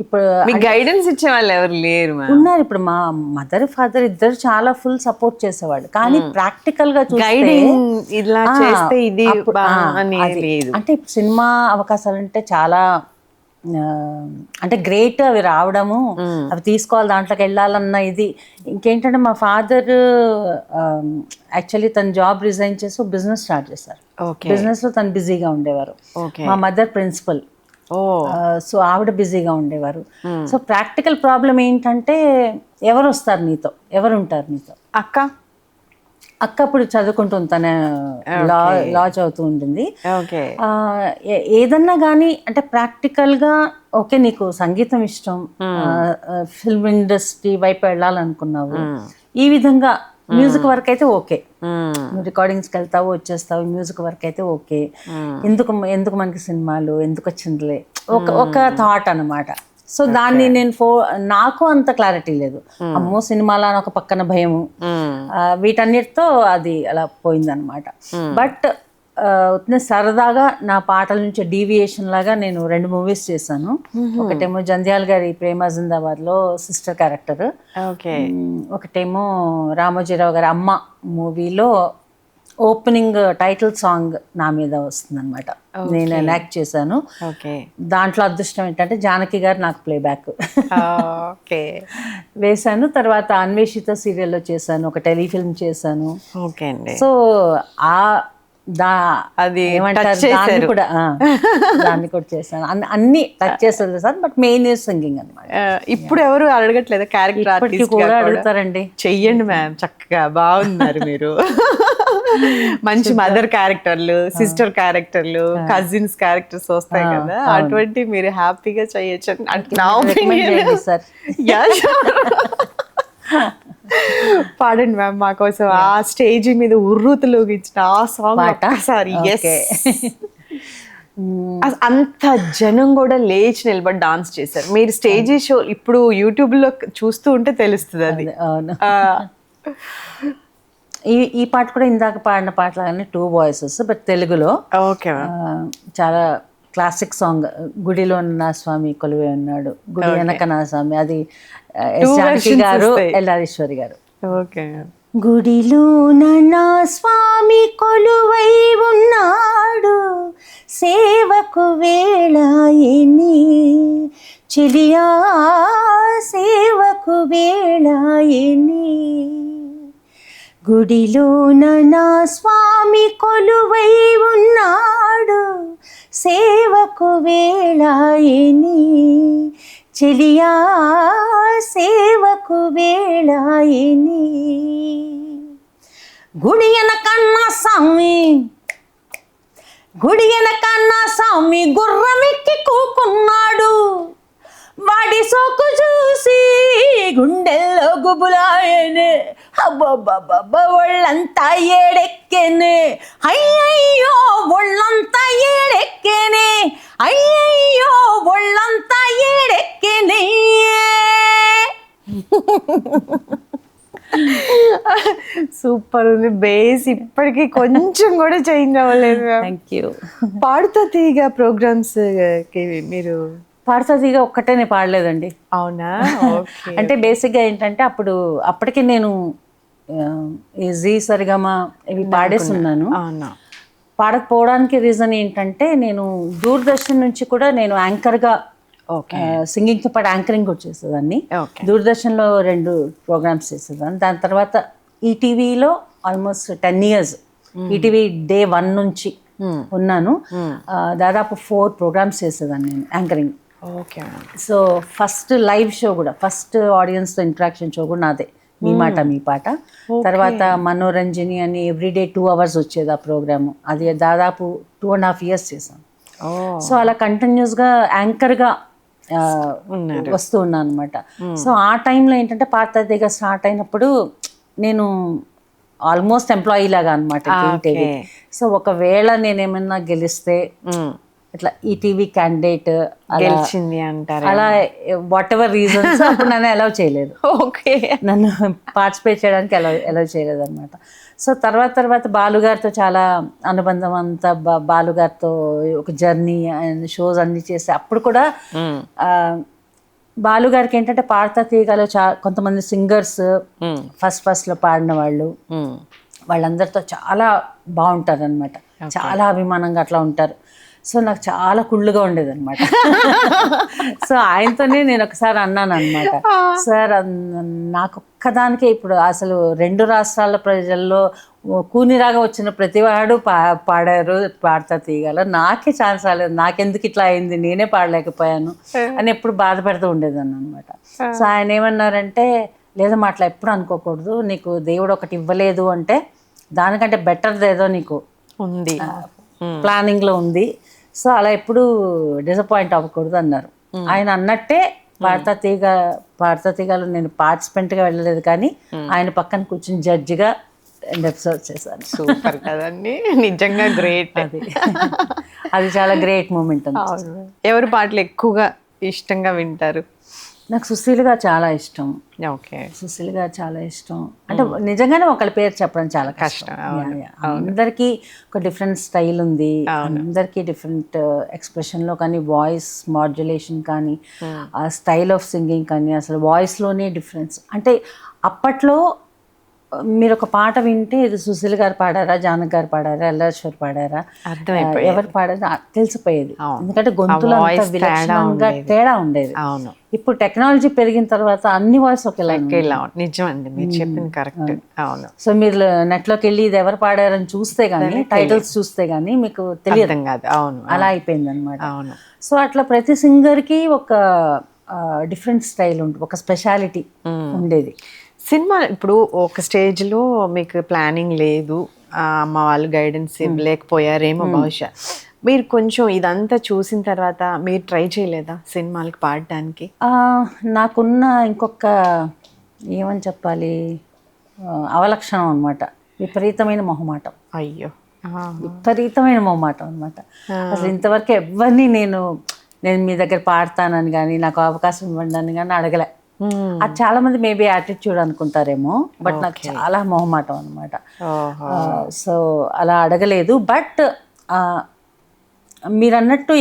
ఇప్పుడు గైడెన్స్ ఇచ్చే వాళ్ళు ఎవరు లేరు. ఉన్నారు, ఇప్పుడు మా మదర్ ఫాదర్ ఇద్దరు చాలా ఫుల్ సపోర్ట్ చేసేవాళ్ళు, కానీ ప్రాక్టికల్ గా అంటే ఇప్పుడు సినిమా అవకాశాలు అంటే చాలా అంటే గ్రేట్, అవి రావడము, అవి తీసుకోవాలి, దాంట్లోకి వెళ్ళాలన్న ఇది. ఇంకేంటంటే మా ఫాదర్ యాక్చువల్లీ తన జాబ్ రిజైన్ చేసి బిజినెస్ స్టార్ట్ చేశారు. బిజినెస్ లో తను బిజీగా ఉండేవారు. మా మదర్ ప్రిన్సిపల్, సో ఆవిడ బిజీగా ఉండేవారు. సో ప్రాక్టికల్ ప్రాబ్లం ఏంటంటే ఎవరు వస్తారు నీతో, ఎవరు ఉంటారు నీతో. అక్క అప్పుడు చదువుకుంటుంది, తన లా చదువుతూ ఉంటుంది. ఏదన్నా కానీ అంటే ప్రాక్టికల్గా ఓకే, నీకు సంగీతం ఇష్టం, ఫిల్మ్ ఇండస్ట్రీ వైపు వెళ్ళాలనుకున్నావు, ఈ విధంగా మ్యూజిక్ వర్క్ అయితే ఓకే, రికార్డింగ్స్కి వెళ్తావు వచ్చేస్తావు, మ్యూజిక్ వర్క్ అయితే ఓకే, ఎందుకు మనకి సినిమాలు ఎందుకు వచ్చిందిలే ఒక థాట్ అనమాట. సో దాన్ని నేను నాకు అంత క్లారిటీ లేదు, అమ్మో సినిమాలో అని ఒక పక్కన భయము, వీటన్నిటితో అది అలా పోయిందనమాట. బట్ సరదాగా నా పాటల నుంచి డీవియేషన్ లాగా నేను 2 మూవీస్ చేశాను. ఒకటేమో జంధ్యాల గారి ప్రేమ జిందాబాద్ లో సిస్టర్ క్యారెక్టర్, ఒకటేమో రామోజీరావు గారి అమ్మ మూవీలో ఓపెనింగ్ టైటిల్ సాంగ్ నా మీద వస్తుంది అనమాట, నేను ఎనాక్ట్ చేశాను. దాంట్లో అదృష్టం ఏంటంటే జానకి గారు నాకు ప్లేబ్యాక్ వేశాను. తర్వాత అన్వేషిత సీరియల్లో చేశాను, ఒక టెలిఫిల్మ్ చేశాను. సో అది ఏమంటారు, దాన్ని కూడా చేశాను, అన్ని టచ్ చేస్తారు సార్. బట్ మెయిన్ సింగింగ్ అనమాట. ఇప్పుడు ఎవరు అడగట్లేదు క్యారెక్టర్ కూడా అడుగుతారండి, చెయ్యండి మ్యామ్, చక్కగా బాగున్నారు మీరు. మంచి మదర్ క్యారెక్టర్లు, సిస్టర్ క్యారెక్టర్లు, కజిన్స్ క్యారెక్టర్స్ వస్తాయి కదా, అటువంటి మీరు హ్యాపీగా చేయొచ్చు నా ఒపీనియన్ సార్. పాడండి మ్యామ్ మా కోసం, ఆ స్టేజ్ మీద ఉర్రూతలోగించిన ఆ సాంగ్ ఒక్కసారి. అంత జనం కూడా లేచి నిలబడి డాన్స్ చేశారు. మీరు స్టేజ్ షో ఇప్పుడు యూట్యూబ్ లో చూస్తూ ఉంటే తెలుస్తుంది అది. ఈ పాట కూడా ఇందాక పాడిన పాటలాగానే 2 వాయిసెస్, బట్ తెలుగులో. ఓకే. చాలా క్లాసిక్ సాంగ్, గుడిలో నా స్వామి కొలువే ఉన్నాడు, గుడి వెనక నా స్వామి, అది జానకి గారు, ఎల్లారీశ్వరి గారు. గుడిలో నా స్వామి కొలువై ఉన్నాడు, సేవకు వేళ ఎన్ని చెలియా సేవకు వేళాయని, గుడిలోన నా స్వామి కొలువై ఉన్నాడు, సేవకు వేళాయని, చెలియా సేవకు వేళాయని. గుడియన కన్నా స్వామి, గుడియన కన్నా స్వామి గుర్రమెక్కి కూకున్నాడు, వాడి సోకు చూసి గుండెల్లో గుబులాయనే, అబ్బబ్బబ్బ ఒళ్ళంతా ఏడెక్కేనే, అయ్యయ్యో ఒళ్ళంతా ఏడెక్కేనే, అయ్యయ్యో ఒళ్ళంతా ఏడెక్కేనే. సూపర్ ఉంది. బేస్ ఇప్పటికీ కొంచెం కూడా చేంజ్ అవ్వలేదు. Thank you. పాడుతా తీగ ప్రోగ్రామ్స్ కి మీరు పాడుతా తీగ ఒక్కటే నేను పాడలేదండి. అవునా? ఓకే. అంటే బేసిక్గా ఏంటంటే అప్పటికి నేను ఈ జీ సరిగమ ఇవి పాడేస్తున్నాను. అవునా? పాడకపోవడానికి రీజన్ ఏంటంటే నేను దూరదర్శన్ నుంచి కూడా నేను యాంకర్గా సింగింగ్తో పాటు యాంకరింగ్ కూడా చేసేదాన్ని. దూరదర్శన్లో 2 ప్రోగ్రామ్స్ చేసేదాన్ని. దాని తర్వాత ఈటీవీలో ఆల్మోస్ట్ 10 years ఈటీవీ Day 1 నుంచి ఉన్నాను. దాదాపు 4 ప్రోగ్రామ్స్ చేసేదాన్ని నేను anchoring. Okay. So first live show కూడా, ఫస్ట్ ఆడియన్స్తో ఇంటరాక్షన్ షో కూడా నాదే, మీ మాట మీ పాట. తర్వాత మనోరంజని అని ఎవ్రీడే 2 hours వచ్చేది ఆ ప్రోగ్రాము. అది దాదాపు 2.5 years చేశాను. సో అలా కంటిన్యూస్గా యాంకర్గా వస్తూ ఉన్నాను అనమాట. సో ఆ టైంలో ఏంటంటే పాడుతా తీగ స్టార్ట్ అయినప్పుడు నేను ఆల్మోస్ట్ ఎంప్లాయీ లాగా అనమాట ఈటీవీ. సో ఒకవేళ నేనేమన్నా గెలిస్తే ఇట్లా ఈటీవీ క్యాండిడేట్ గెలిచింది అంటారు, అలా వాట్ ఎవర్ రీజన్స్ అప్పుడు నన్ను అలౌ చేయలేదు. ఓకే. నన్ను పార్టిసిపేట్ చేయడానికి అలౌ చేయలేదు అనమాట. సో తర్వాత బాలుగారితో చాలా అనుబంధం అంతా, బాలుగారితో ఒక జర్నీ అండ్ షోస్ అన్ని చేస్తే అప్పుడు కూడా బాలుగారికి ఏంటంటే పాడుతా తీగలో కొంతమంది సింగర్స్ ఫస్ట్లో పాడిన వాళ్ళందరితో చాలా బాగుంటారు అనమాట, చాలా అభిమానంగా అట్లా ఉంటారు. సో నాకు చాలా కుళ్ళుగా ఉండేది అనమాట. సో ఆయనతోనే నేను ఒకసారి అన్నాను అనమాట, సార్ నాకు ఒక్కదానికే ఇప్పుడు అసలు 2 రాష్ట్రాల ప్రజల్లో కూనిరాగా వచ్చిన ప్రతివాడు పాడారు పాడుతా తీగల, నాకే ఛాన్స్ రాలేదు, నాకెందుకు ఇట్లా అయింది, నేనే పాడలేకపోయాను అని ఎప్పుడు బాధపడుతూ ఉండేదాన్ని అనమాట. సో ఆయన ఏమన్నారంటే, లేదమ్మా అట్లా ఎప్పుడు అనుకోకూడదు, నీకు దేవుడు ఒకటి ఇవ్వలేదు అంటే దానికంటే బెటర్ది ఏదో నీకు ఉంది, ప్లానింగ్లో ఉంది, సో అలా ఎప్పుడు డిసప్పాయింట్ అవ్వకూడదు అన్నారు. ఆయన అన్నట్టే పాడుతా తీగలో నేను పార్టిసిపెంట్గా వెళ్ళలేదు, కానీ ఆయన పక్కన కూర్చుని జడ్జిగా 2 episodes చేశాను. సూపర్ కదండి, నిజంగా గ్రేట్. అది చాలా గ్రేట్ మూమెంట్. ఎవరి పాటలు ఎక్కువగా ఇష్టంగా వింటారు? నాకు సుశీల్ గారు చాలా ఇష్టం. ఓకే. సుశీల్ గారు చాలా ఇష్టం. అంటే నిజంగానే ఒకళ్ళ పేరు చెప్పడం చాలా కష్టం. అందరికీ ఒక డిఫరెంట్ స్టైల్ ఉంది, అందరికీ డిఫరెంట్ ఎక్స్ప్రెషన్లో కానీ, వాయిస్ మాడ్యులేషన్ కానీ, ఆ స్టైల్ ఆఫ్ సింగింగ్ కానీ, అసలు వాయిస్లోనే డిఫరెన్స్. అంటే అప్పట్లో మీరు ఒక పాట వింటే ఇది సుశీల్ గారు పాడారా, జానకి గారు పాడారా, ఎల్లాశ్వర్ పాడారా, ఎవరు పాడారా తెలిసిపోయేది. ఎందుకంటే గొంతులో విలక్షణంగా తేడా ఉండేది. ఇప్పుడు టెక్నాలజీ పెరిగిన తర్వాత అన్ని వాయిస్ ఒకేలా. నిజమండి, మీరు చెప్పింది కరెక్ట్. అవును. సో మీరు నెట్లోకి వెళ్ళి ఇది ఎవరు పాడారని చూస్తే గానీ, టైటిల్స్ చూస్తే గానీ మీకు తెలియదు కాదు. అవును, అలా అయిపోయింది అనమాట. అవును. సో అట్లా ప్రతి సింగర్కి ఒక డిఫరెంట్ స్టైల్ ఉంటుంది, ఒక స్పెషాలిటీ ఉండేది. సినిమా ఇప్పుడు ఒక స్టేజ్లో మీకు ప్లానింగ్ లేదు, అమ్మ వాళ్ళు గైడెన్స్ లేకపోయారేమో బహుశా, మీరు కొంచెం ఇదంతా చూసిన తర్వాత మీరు ట్రై చేయలేదా సినిమాలకు పాడడానికి? నాకున్న ఇంకొక ఏమని చెప్పాలి అవలక్షణం అనమాట, విపరీతమైన మొహమాటం. అయ్యో, విపరీతమైన మొహమాటం అనమాట. అసలు ఇంతవరకు ఎవరిని నేను మీ దగ్గర పాడతానని కానీ, నాకు అవకాశం ఇవ్వండి కానీ అడగలే. అది చాలా మంది మేబీ యాటిట్యూడ్ అనుకుంటారేమో, బట్ నాకు చాలా మొహమాటం అనమాట. సో అలా అడగలేదు. బట్ మీరు అన్నట్టు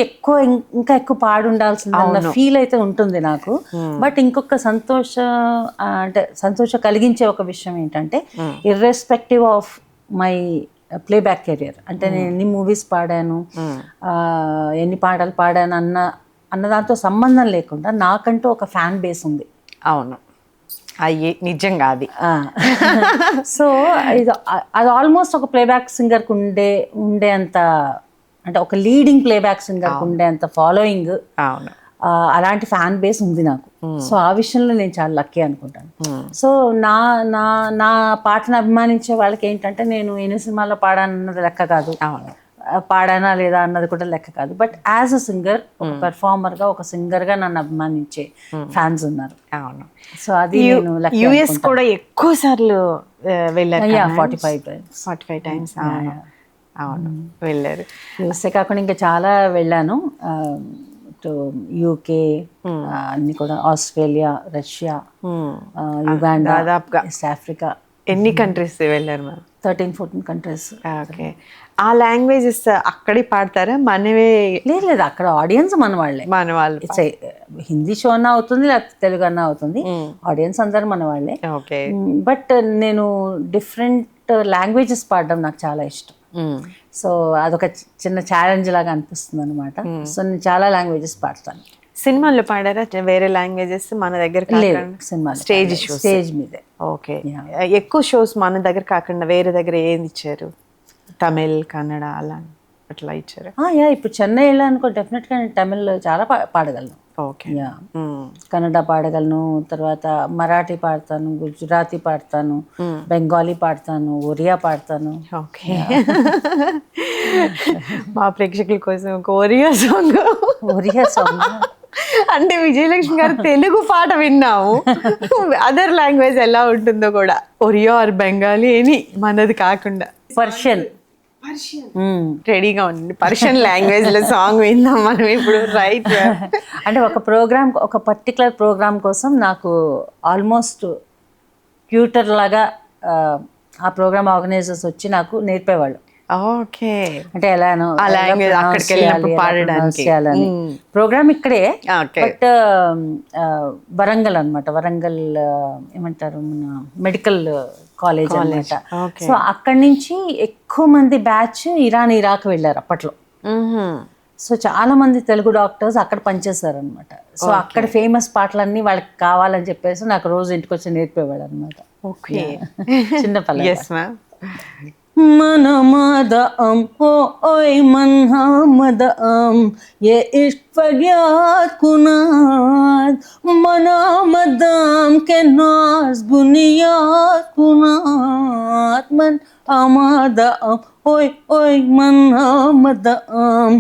ఇంకా ఎక్కువ పాడు ఉండాల్సిందన్న ఫీల్ అయితే ఉంటుంది నాకు. బట్ ఇంకొక సంతోషం కలిగించే ఒక విషయం ఏంటంటే, irrespective of my playback career, అంటే నేను ఎన్ని మూవీస్ పాడాను, ఎన్ని పాటలు పాడాను అన్న అన్నదాంతో సంబంధం లేకుండా నాకంటూ ఒక ఫ్యాన్ బేస్ ఉంది. అవును, అయ్యి నిజంగా అది. సో ఇది అది ఆల్మోస్ట్ ఒక ప్లేబ్యాక్ సింగర్కి ఉండే అంత, అంటే ఒక లీడింగ్ ప్లేబ్యాక్ సింగర్కి ఉండే అంత ఫాలోయింగ్, అవును, అలాంటి ఫ్యాన్ బేస్ ఉంది నాకు. సో ఆ విషయంలో నేను చాలా లక్కీ అనుకుంటాను. సో నా నా నా పాటను అభిమానించే వాళ్ళకి ఏంటంటే నేను ఎన్ని సినిమాల్లో పాడానన్నది లెక్క కాదు, పాడానా లేదా అన్నది కూడా లెక్క కాదు. బట్ యాజ్ అ సింగర్, ఒక పెర్ఫార్మర్గా, ఒక సింగర్గా నన్ను అభిమానించే ఫ్యాన్స్ ఉన్నారు. అవును. సో అది నేను యుఎస్ కూడా ఎక్కువ సార్లు వెళ్ళారు. 45 టైమ్స్. అవును, వెళ్ళారు. యూఎస్ఏ కాకుండా ఇంకా చాలా వెళ్ళాను. యూకే, అన్ని కూడా, ఆస్ట్రేలియా, రష్యా, యుగాండా, దాదాపుగా వెస్ట్ ఆఫ్రికా. ఎన్ని కంట్రీస్ వెళ్ళారు మ్యామ్? 13-14 కంట్రీస్. ఓకే. ఆ లాంగ్వేజెస్ అక్కడే పాడతారా? మనవే? లేదు, అక్కడ ఆడియన్స్ మన వాళ్ళే. మన వాళ్ళు హిందీ షో అన్నా అవుతుంది, లేకపోతే తెలుగు అన్నా అవుతుంది, ఆడియన్స్ అందరు మన వాళ్ళే. ఓకే. బట్ నేను డిఫరెంట్ లాంగ్వేజెస్ పాడడం నాకు చాలా ఇష్టం. సో అదొక చిన్న ఛాలెంజ్ లాగా అనిపిస్తుంది అనమాట. సో నేను చాలా లాంగ్వేజెస్ పాడతాను. సినిమాల్లో పాడారా వేరే లాంగ్వేజెస్? మన దగ్గర సినిమా స్టేజ్ మీదే. ఓకే. ఎక్కువ షోస్ మన దగ్గర కాకుండా వేరే దగ్గర ఏది ఇచ్చారు? తమిళ్, కన్నడ అలా అట్లా ఇచ్చారు? ఇప్పుడు చెన్నై వెళ్ళానుకో, డెఫినెట్గా నేను తమిళ్ చాలా పాడగలను. ఓకే. కన్నడ పాడగలను, తర్వాత మరాఠీ పాడతాను, గుజరాతీ పాడతాను, బెంగాలీ పాడతాను, ఒరియా పాడతాను. ఓకే. మా ప్రేక్షకుల కోసం ఒక ఒరియా సాంగ్. అంటే విజయలక్ష్మి గారు తెలుగు పాట విన్నాము, అదర్ లాంగ్వేజ్ ఎలా ఉంటుందో కూడా, ఒరియా ఆర్ బెంగాలీ అని మనది కాకుండా పర్షియన్ రెడీగా ఉండండి. పర్షియన్ లాంగ్వేజ్ లో సాంగ్ విందాం మనం ఇప్పుడు. రైట్. అంటే ఒక పర్టికులర్ ప్రోగ్రామ్ కోసం నాకు ఆల్మోస్ట్ ట్యూటర్ లాగా ఆ ప్రోగ్రామ్ ఆర్గనైజర్స్ వచ్చి నాకు నేర్పేవాళ్ళు. ఓకే. అంటే ఎలానో అక్కడికి వెళ్ళినప్పుడు పాడడానికి. ప్రోగ్రామ్ ఇక్కడే, బట్ వరంగల్ అనమాట. వరంగల్ ఏమంటారు, మన మెడికల్ కాలేజ్ అనమాట. సో అక్కడి నుంచి ఎక్కువ మంది బ్యాచ్ ఇరాక్ వెళ్ళారు అప్పట్లో. సో చాలా మంది తెలుగు డాక్టర్స్ అక్కడ పనిచేశారు అనమాట. సో అక్కడ ఫేమస్ పాటలన్నీ వాళ్ళకి కావాలని చెప్పేసి నాకు రోజు ఇంటికి వచ్చి నేర్పేవాడు అనమాట. ఓకే. చిన్న పల్లె. మన మదం ఓయ్ మన్హా మదం ఏ ఇష్క్ ఫర్యాద్ కునాద్ మన మదం కే నాజ్ బునియాద్ కునాద్ మన్ అమదం ఓయ్ ఓయ్ మన్హా మదం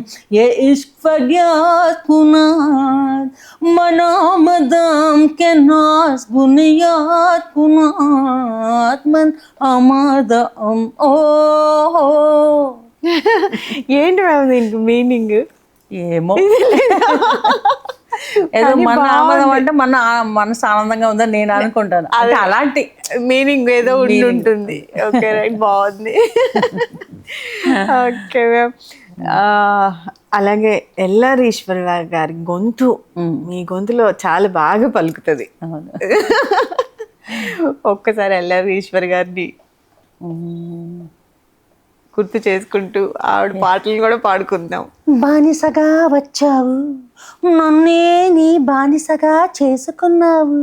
ఏ ఇష్క్ ఫర్యాద్ కునాద్ మన మదం కే నాజ్ బునియాద్ కునాద్ మన్ అమదం. ఓ ఏంటి మ్యామ్ దీనికి మీనింగ్? ఏమో, ఏదో మన ఆనందం అంటే మన మనసు ఆనందంగా ఉందని నేను అనుకుంటాను. అంటే అలాంటి మీనింగ్ ఏదో ఉంటుంది. ఓకే, రైట్, బాగుంది. Okay ma'am. అలాగే ఎల్ఆర్ ఈశ్వరరావు గారి గొంతు మీ గొంతులో చాలా బాగా పలుకుతుంది. ఒక్కసారి ఎల్ఆర్ ఈశ్వర్ గారిని గుర్తు చేసుకుంటూ ఆవిడ పాటలు కూడా పాడుకుందాం. బానిసగా వచ్చావు, నన్నే నీ బానిసగా చేసుకున్నావు,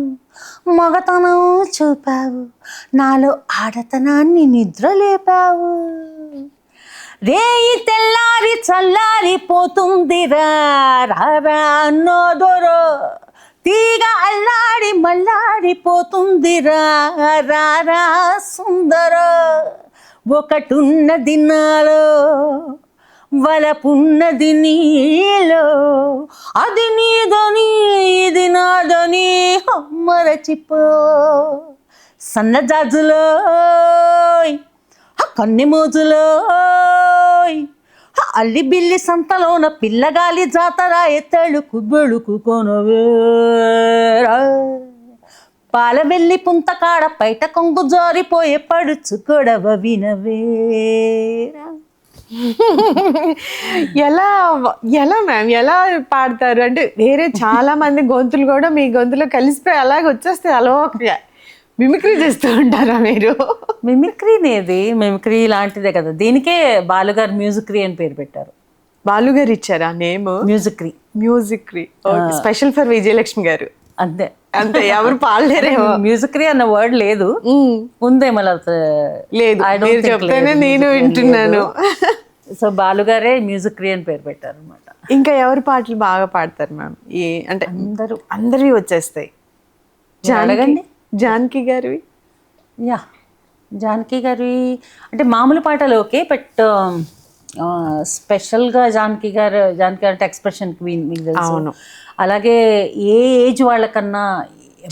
మగతనం చూపావు, నాలో ఆడతనాన్ని నిద్రలేపావు. రేయి తెల్లారి చల్లారిపోతుందిరా రారా అన్నోదొరో, తీగ అల్లాడి మల్లాడిపోతుందిరా రారా సుందరో, ఒకటున్నది నాలో వలపున్నది నీలో, అది నీదని ఇది నాదని మరచిపో. సన్నజాజులో కన్నె మోజులో అల్లి బిల్లి సంతలోన పిల్లగాలి జాతర ఎత్తడుకు బెడుకు కొనవేరా, పాల వెళ్ళి పుంతకాడ పైట కొంగు జారిపోయే పడుచు కొడవ వినవేరా. ఎలా ఎలా మ్యామ్ ఎలా పాడతారు? అంటే వేరే చాలా మంది గొంతులు కూడా మీ గొంతులో కలిసిపోయి అలాగే వచ్చేస్తే అలవాటుగా మిమిక్రీ చేస్తూ ఉంటారా మీరు? మిమిక్రీ లాంటిదే కదా, దీనికే బాలుగారు మ్యూజిక్రీ అని పేరు పెట్టారు. బాలుగారు ఇచ్చారా నేమ్? మ్యూజిక్రీ. మ్యూజిక్రీ, స్పెషల్ ఫర్ విజయలక్ష్మి గారు. అంతే అంతే, ఎవరు పాడలేరేమో. మ్యూజిక్రీ అన్న వర్డ్ లేదు, ఉందేమో లేదు, మీరు చెప్తేనే నేను వింటున్నాను. సో బాలుగారే మ్యూజిక్రీ అని పేరు పెట్టారు అనమాట. ఇంకా ఎవరి పాటలు బాగా పాడతారు మ్యామ్? అంటే అందరివి వచ్చేస్తాయి. అడగండి. జానకి గారివి? యా, జానకి గారి అంటే మామూలు పాటలు ఓకే, బట్ స్పెషల్గా జానకి గారు అంటే ఎక్స్ప్రెషన్ క్వీన్ మీకు తెలుసు. అలాగే ఏ ఏజ్ వాళ్ళకన్నా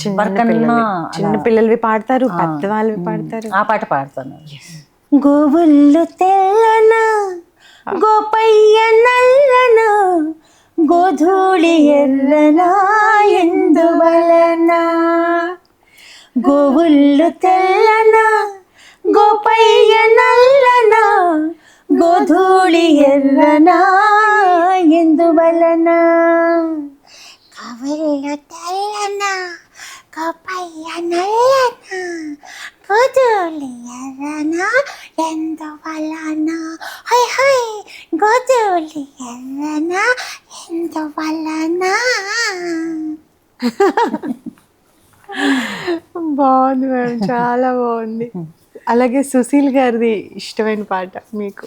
చిన్న పిల్లలవి పాడతారు, పెద్ద వాళ్ళవి పాడతారు. ఆ పాట పాడతాను. గోవుళ్ళు తెల్లన గోపయ్య నల్లన గోధూళి ఎర్రన ఎందువలన, గోవుళ్ళు తెల్లన గోపయ్య నల్లన గోధూళి ఎర్రన ఎందువలన, గోవుళ్ళు తెల్లన గోపయ్య నల్లన గోధూళి ఎర్రన ఎందువలన, హై హై గోధూళి ఎర్రన ఎందువలన. బాగుంది మ్యామ్, చాలా బాగుంది. అలాగే సుశీల్ గారిది ఇష్టమైన పాట మీకు?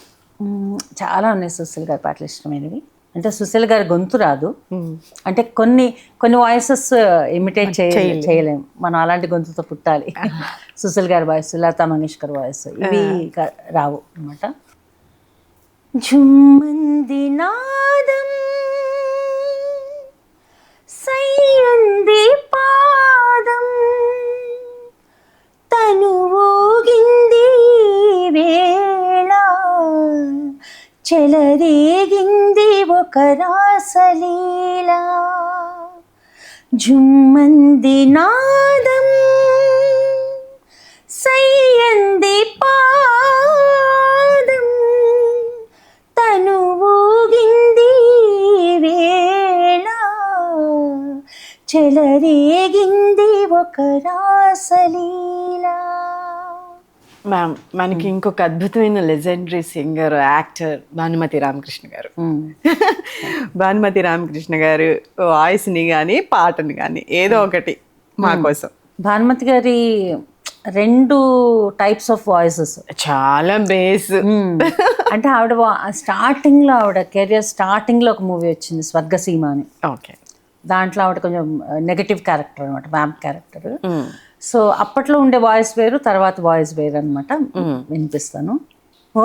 చాలా ఉన్నాయి సుశీల్ గారి పాటలు ఇష్టమైనవి. అంటే సుశీల్ గారి గొంతు రాదు, అంటే కొన్ని వాయిసెస్ ఇమిటేట్ చేయలేము మనం, అలాంటి గొంతుతో పుట్టాలి. సుశీల్ గారి వాయిస్, లతా మంగేష్కర్ వాయిస్ ఇవి రావు అనమాట. ఝుమ్మంది నాదం సయ్యంది పాదం తను ఊగింది వేళ చెలరేగింది ఒక రాసలీలా, ఝుమ్మంది నాదం సయ్యంది పాదం తను ఊగింది వేళ చెలరేగింది ఒక రాసలీలా. మ్యామ్, మనకి ఇంకొక అద్భుతమైన legendary singer, actor Bhanumathi Ramakrishna గారు. భానుమతి రామకృష్ణ గారు వాయిస్ని కానీ పాటని కానీ ఏదో ఒకటి మా కోసం. భానుమతి గారి 2 టైప్స్ ఆఫ్ వాయిసెస్, చాలా బేస్. అంటే ఆవిడ స్టార్టింగ్లో, ఆవిడ కెరియర్ స్టార్టింగ్లో ఒక మూవీ వచ్చింది స్వర్గసీమ అని. ఓకే, దాంట్లో ఆవిడ కొంచెం నెగటివ్ క్యారెక్టర్ అనమాట, వ్యాంప్ క్యారెక్టర్. సో అప్పట్లో ఉండే వాయిస్ వేరు, తర్వాత వాయిస్ వేరు అనమాట. వినిపిస్తాను. ఓ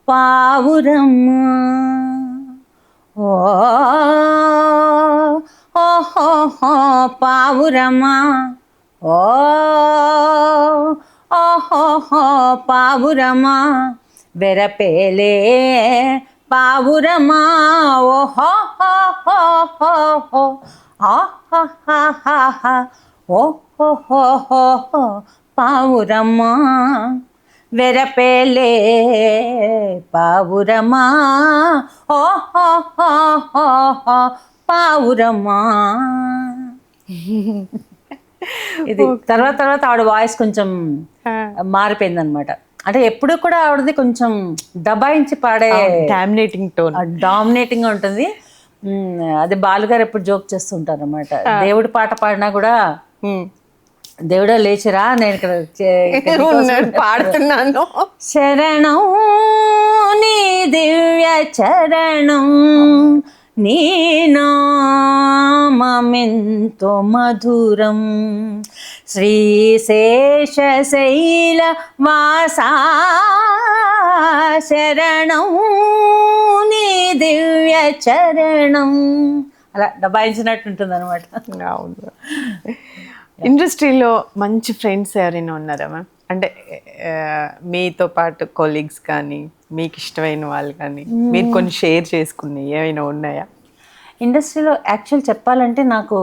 పావురమ్మ ఓ పావురమ్మ ఓహో పావురమా వెరపేలే పావురమా ఓహో ఓహో పావురమా వెరపేలే పావురమా ఓహో పావురమా. ఇది తర్వాత ఆవిడ వాయిస్ కొంచెం మారిపోయింది అనమాట. అంటే ఎప్పుడు కూడా ఆవిడది కొంచెం దబాయించి పాడే డామినేటింగ్ గా ఉంటుంది. అది బాలుగారు ఎప్పుడు జోక్ చేస్తుంటారు అనమాట. దేవుడి పాట పాడినా కూడా దేవుడా లేచిరా, నేను ఇక్కడ పాడుతున్నాను, శరణం నీ దివ్య చరణం నీ నామమెంతో మధురం శ్రీశేషశైల వాసా శరణం నీ దివ్య చరణం. అలా దబాయించినట్టు ఉంటుంది అనమాట. ఇండస్ట్రీలో మంచి ఫ్రెండ్స్ ఎవరైనా ఉన్నారా మ్యామ్? అంటే మీతో పాటు కొలీగ్స్ కానీ, మీకు ఇష్టమైన వాళ్ళు కానీ, మీరు కొన్ని షేర్ చేసుకుని ఏమైనా ఉన్నాయా? ఇండస్ట్రీలో యాక్చువల్ చెప్పాలంటే నాకు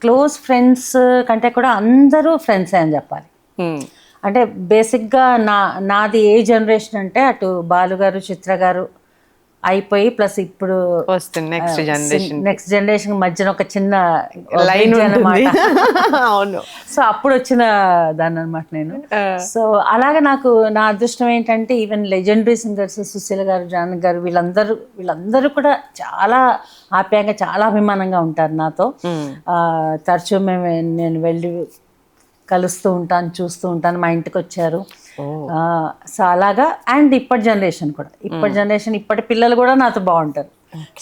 క్లోజ్ ఫ్రెండ్స్ కంటే కూడా అందరూ ఫ్రెండ్సే అని చెప్పాలి. అంటే బేసిక్గా నాది ఏ జనరేషన్ అంటే అటు బాలుగారు, చిత్ర గారు, అయిపోయి ప్లస్ ఇప్పుడు వస్తుంది నెక్స్ట్ జనరేషన్ మధ్యన ఒక చిన్న లైన్ bridge అన్నమాట. అవును. సో అప్పుడు వచ్చిన దాన్ని అనమాట నేను. సో అలాగే నాకు నా అదృష్టం ఏంటంటే ఈవెన్ లెజెండరీ సింగర్స్ సుశీల గారు, జానకి గారు వీళ్ళందరూ కూడా చాలా ఆప్యాయంగా చాలా అభిమానంగా ఉంటారు నాతో. తరచూ నేను వెళ్ళి కలుస్తూ ఉంటాను, చూస్తూ ఉంటాను, మా ఇంటికి వచ్చారు. సో అలాగా. అండ్ ఇప్పటి జనరేషన్ ఇప్పటి పిల్లలు కూడా నాతో బాగుంటారు.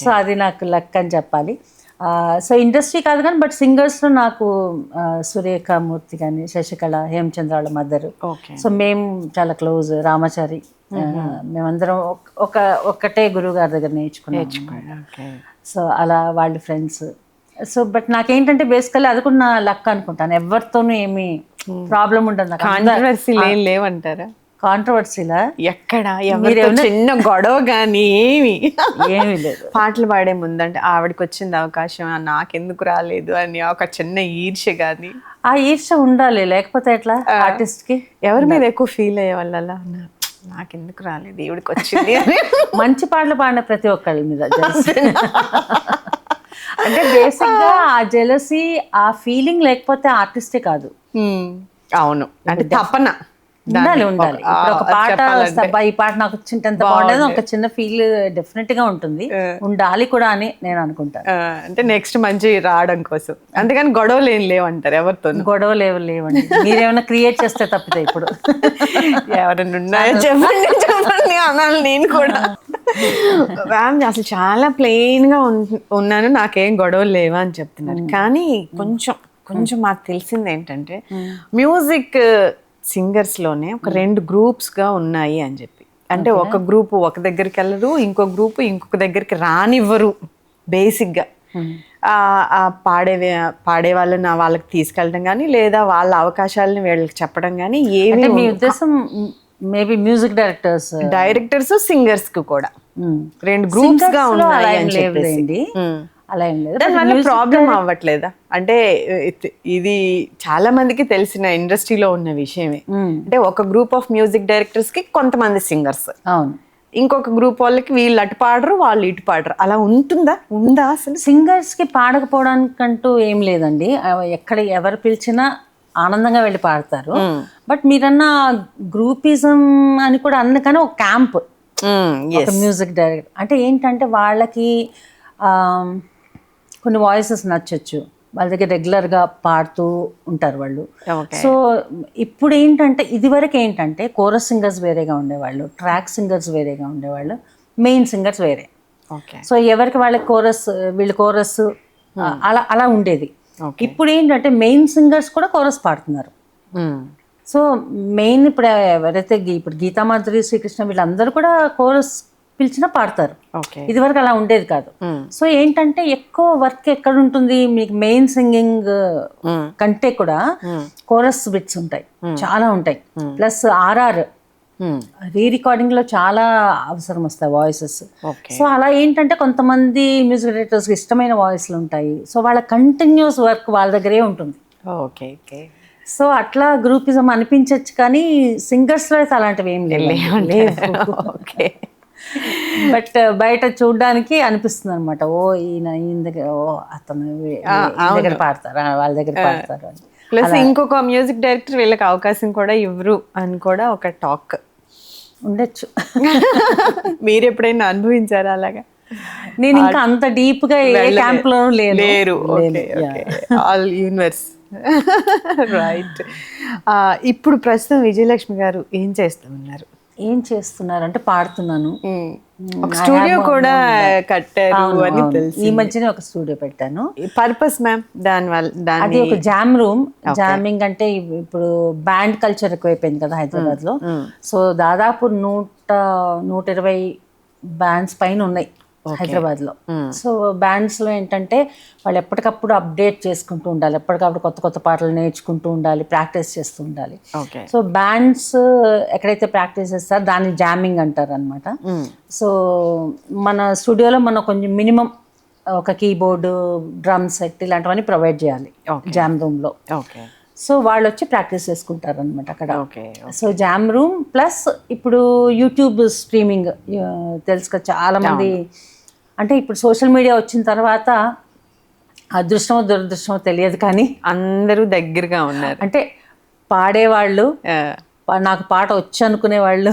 సో అది నాకు లక్ అని చెప్పాలి. సో ఇండస్ట్రీ కాదు కానీ బట్ సింగర్స్లో నాకు సురేఖామూర్తి కానీ, శశికళ, హేమచంద్ర వాళ్ళ మదరు. సో మేము చాలా క్లోజ్. రామాచారి, మేమందరం ఒక్కటే గురువు గారి దగ్గర నేర్చుకున్నాం. సో అలా వాళ్ళ ఫ్రెండ్స్. సో బట్ నాకేంటంటే బేసికల్లీ అది కూడా నా లక్ అనుకుంటాను. ఎవరితోనూ ఏమి ప్రాబ్లం ఉండదు నాకు. కాంట్రవర్సీలు ఏం లేవంటారా? కాంట్రవర్సీలా ఎక్కడ చిన్న గొడవ కానీ ఏమీ లేదు. పాటలు పాడే ముందంటే ఆవిడకి వచ్చింది అవకాశం నాకెందుకు రాలేదు అని ఒక చిన్న ఈర్ష్య కానీ. ఆ ఈర్ష్య ఉండాలి, లేకపోతే ఎట్లా ఆర్టిస్ట్ కి. ఎవరి మీద ఎక్కువ ఫీల్ అయ్యే వాళ్ళ నాకెందుకు రాలేదు ఈవిడికి వచ్చింది మంచి పాటలు పాడిన ప్రతి ఒక్కళ్ళ మీద అంటే బేసిక్ గా ఆ జెలసీ, ఆ ఫీలింగ్ లేకపోతే ఆర్టిస్టే కాదు. అవును, అంటే తపన ఉండాలి. ఇప్పుడు ఒక పాట ఈ పాట నాకు వచ్చింటే ఎంత బాగుండేది ఒక చిన్న ఫీల్ డెఫినెట్ గా ఉంటుంది, ఉండాలి కూడా అని నేను అనుకుంటాను. అంటే నెక్స్ట్ మంచి రావడం కోసం. అందుకని గొడవలు ఏం లేవంటారు ఎవరితో? గొడవలు లేవండి. మీరేమైనా క్రియేట్ చేస్తే తప్పితే ఇప్పుడు ఎవరైనా ఉన్నాయో చెప్పండి అనాలి నేను కూడా. మ్యామ్ అసలు చాలా ప్లెయిన్ గా ఉన్నాను, నాకేం గొడవలు లేవా అని చెప్తున్నారు. కానీ కొంచెం మాకు తెలిసింది ఏంటంటే మ్యూజిక్ సింగర్స్ లోనే ఒక 2 గ్రూప్స్ గా ఉన్నాయి అని చెప్పి. అంటే ఒక గ్రూప్ ఒక దగ్గరికి వెళ్ళరు, ఇంకో గ్రూప్ ఇంకొక దగ్గరికి రానివ్వరు. బేసిక్ గా పాడే వాళ్ళని వాళ్ళకి తీసుకెళ్ళడం కానీ, లేదా వాళ్ళ అవకాశాలని వీళ్ళకి చెప్పడం కానీ ఏమి. మీ ఉద్దేశం మేబీ మ్యూజిక్ డైరెక్టర్స్ సింగర్స్ కు కూడా 2 గ్రూప్స్ గా ఉన్నాయి అని చెప్పేసి. అలా ఏం లేదు. దానివల్ల ప్రాబ్లం అవ్వట్లేదా? అంటే ఇది చాలా మందికి తెలిసిన ఇండస్ట్రీలో ఉన్న విషయమే. అంటే ఒక గ్రూప్ ఆఫ్ మ్యూజిక్ డైరెక్టర్స్ కి కొంతమంది సింగర్స్, అవును, ఇంకొక గ్రూప్ వాళ్ళకి వీళ్ళు అటు పాడరు వాళ్ళు ఇటు పాడరు. అలా ఉందా అసలు? సింగర్స్ కి పాడకపోవడానికంటూ ఏం లేదండి. ఎక్కడ ఎవరు పిలిచినా ఆనందంగా వెళ్ళి పాడతారు. బట్ మీరన్న గ్రూపిజం అని కూడా అందుకని ఒక క్యాంప్, ఒక మ్యూజిక్ డైరెక్టర్ అంటే ఏంటంటే వాళ్ళకి కొన్ని వాయిసెస్ నచ్చచ్చు, వాళ్ళ దగ్గర రెగ్యులర్గా పాడుతూ ఉంటారు వాళ్ళు. సో ఇప్పుడు ఏంటంటే ఇదివరకు ఏంటంటే కోరస్ సింగర్స్ వేరేగా ఉండేవాళ్ళు, ట్రాక్ సింగర్స్ వేరేగా ఉండేవాళ్ళు, మెయిన్ సింగర్స్ వేరే. సో ఎవరికి వాళ్ళకి వీళ్ళు కోరస్ అలా ఉండేది. ఇప్పుడు ఏంటంటే మెయిన్ సింగర్స్ కూడా కోరస్ పాడుతున్నారు. సో మెయిన్ ఇప్పుడు ఎవరైతే ఇప్పుడు గీతామాధురి, శ్రీకృష్ణ వీళ్ళందరూ కూడా కోరస్ పిలిచినా పాడతారు. ఇది వరకు అలా ఉండేది కాదు. సో ఏంటంటే ఎక్కువ వర్క్ ఎక్కడ ఉంటుంది మీకు మెయిన్ సింగింగ్ కంటే కూడా కోరస్ బిట్స్ ఉంటాయి, చాలా ఉంటాయి. ప్లస్ ఆర్ఆర్ రికార్డింగ్ లో చాలా అవసరం వస్తాయి వాయిసెస్. సో అలా ఏంటంటే కొంతమంది మ్యూజిక్ డైరెక్టర్స్ ఇష్టమైన వాయిస్లు ఉంటాయి. సో వాళ్ళ కంటిన్యూస్ వర్క్ వాళ్ళ దగ్గరే ఉంటుంది. సో అట్లా గ్రూపిజం అనిపించవచ్చు కానీ సింగర్స్ లో అయితే అలాంటివి ఏం లేవు. బట్ బయట చూడడానికి అనిపిస్తుంది అనమాట, ఓ ఈయన దగ్గర, ఓ అతను దగ్గర పాడతారు, వాళ్ళ దగ్గర పాడతారు అని. ప్లస్ ఇంకొక మ్యూజిక్ డైరెక్టర్ వీళ్ళకి అవకాశం కూడా ఇవ్వరు అని కూడా ఒక టాక్ ఉండొచ్చు. మీరు ఎప్పుడైనా అనుభవించారా అలాగా? నేను ఇంకా అంత డీప్ గా ఏ క్యాంప్ లో లేరు. All universe right. ఇప్పుడు ప్రస్తుతం విజయలక్ష్మి గారు ఏం చేస్తున్నారు? అంటే పాడుతున్నాను. ఒక స్టూడియో కూడా కట్టారు అని తెలుసు. ఈ మధ్యనే ఒక స్టూడియో పెట్టాను. పర్పస్ మ్యామ్ దానివల్ల అది ఒక జామ్ రూమ్. జామింగ్ అంటే ఇప్పుడు బ్యాండ్ కల్చర్ ఎక్కువైపోయింది కదా హైదరాబాద్ లో. సో దాదాపు 120 బ్యాండ్స్ పైన ఉన్నాయి హైదరాబాద్ లో. సో బ్యాండ్స్ లో ఏంటంటే వాళ్ళు ఎప్పటికప్పుడు అప్డేట్ చేసుకుంటూ ఉండాలి, ఎప్పటికప్పుడు కొత్త కొత్త పాటలు నేర్చుకుంటూ ఉండాలి, ప్రాక్టీస్ చేస్తూ ఉండాలి. సో బ్యాండ్స్ ఎక్కడైతే ప్రాక్టీస్ చేస్తారో దాన్ని జామింగ్ అంటారు అనమాట. సో మన స్టూడియోలో మనం కొంచెం మినిమం ఒక కీబోర్డు, డ్రమ్ సెట్ ఇలాంటివన్నీ ప్రొవైడ్ చేయాలి జామ్ రూమ్ లో. సో వాళ్ళు వచ్చి ప్రాక్టీస్ చేసుకుంటారు అనమాట అక్కడ. Okay. So jam room plus ఇప్పుడు యూట్యూబ్ స్ట్రీమింగ్ తెలుసు కదా చాలా మంది, అంటే ఇప్పుడు సోషల్ మీడియా వచ్చిన తర్వాత అదృష్టమో దురదృష్టమో తెలియదు కానీ అందరూ దగ్గరగా ఉన్నారు. అంటే పాడేవాళ్ళు, నాకు పాట వచ్చు అనుకునే వాళ్ళు,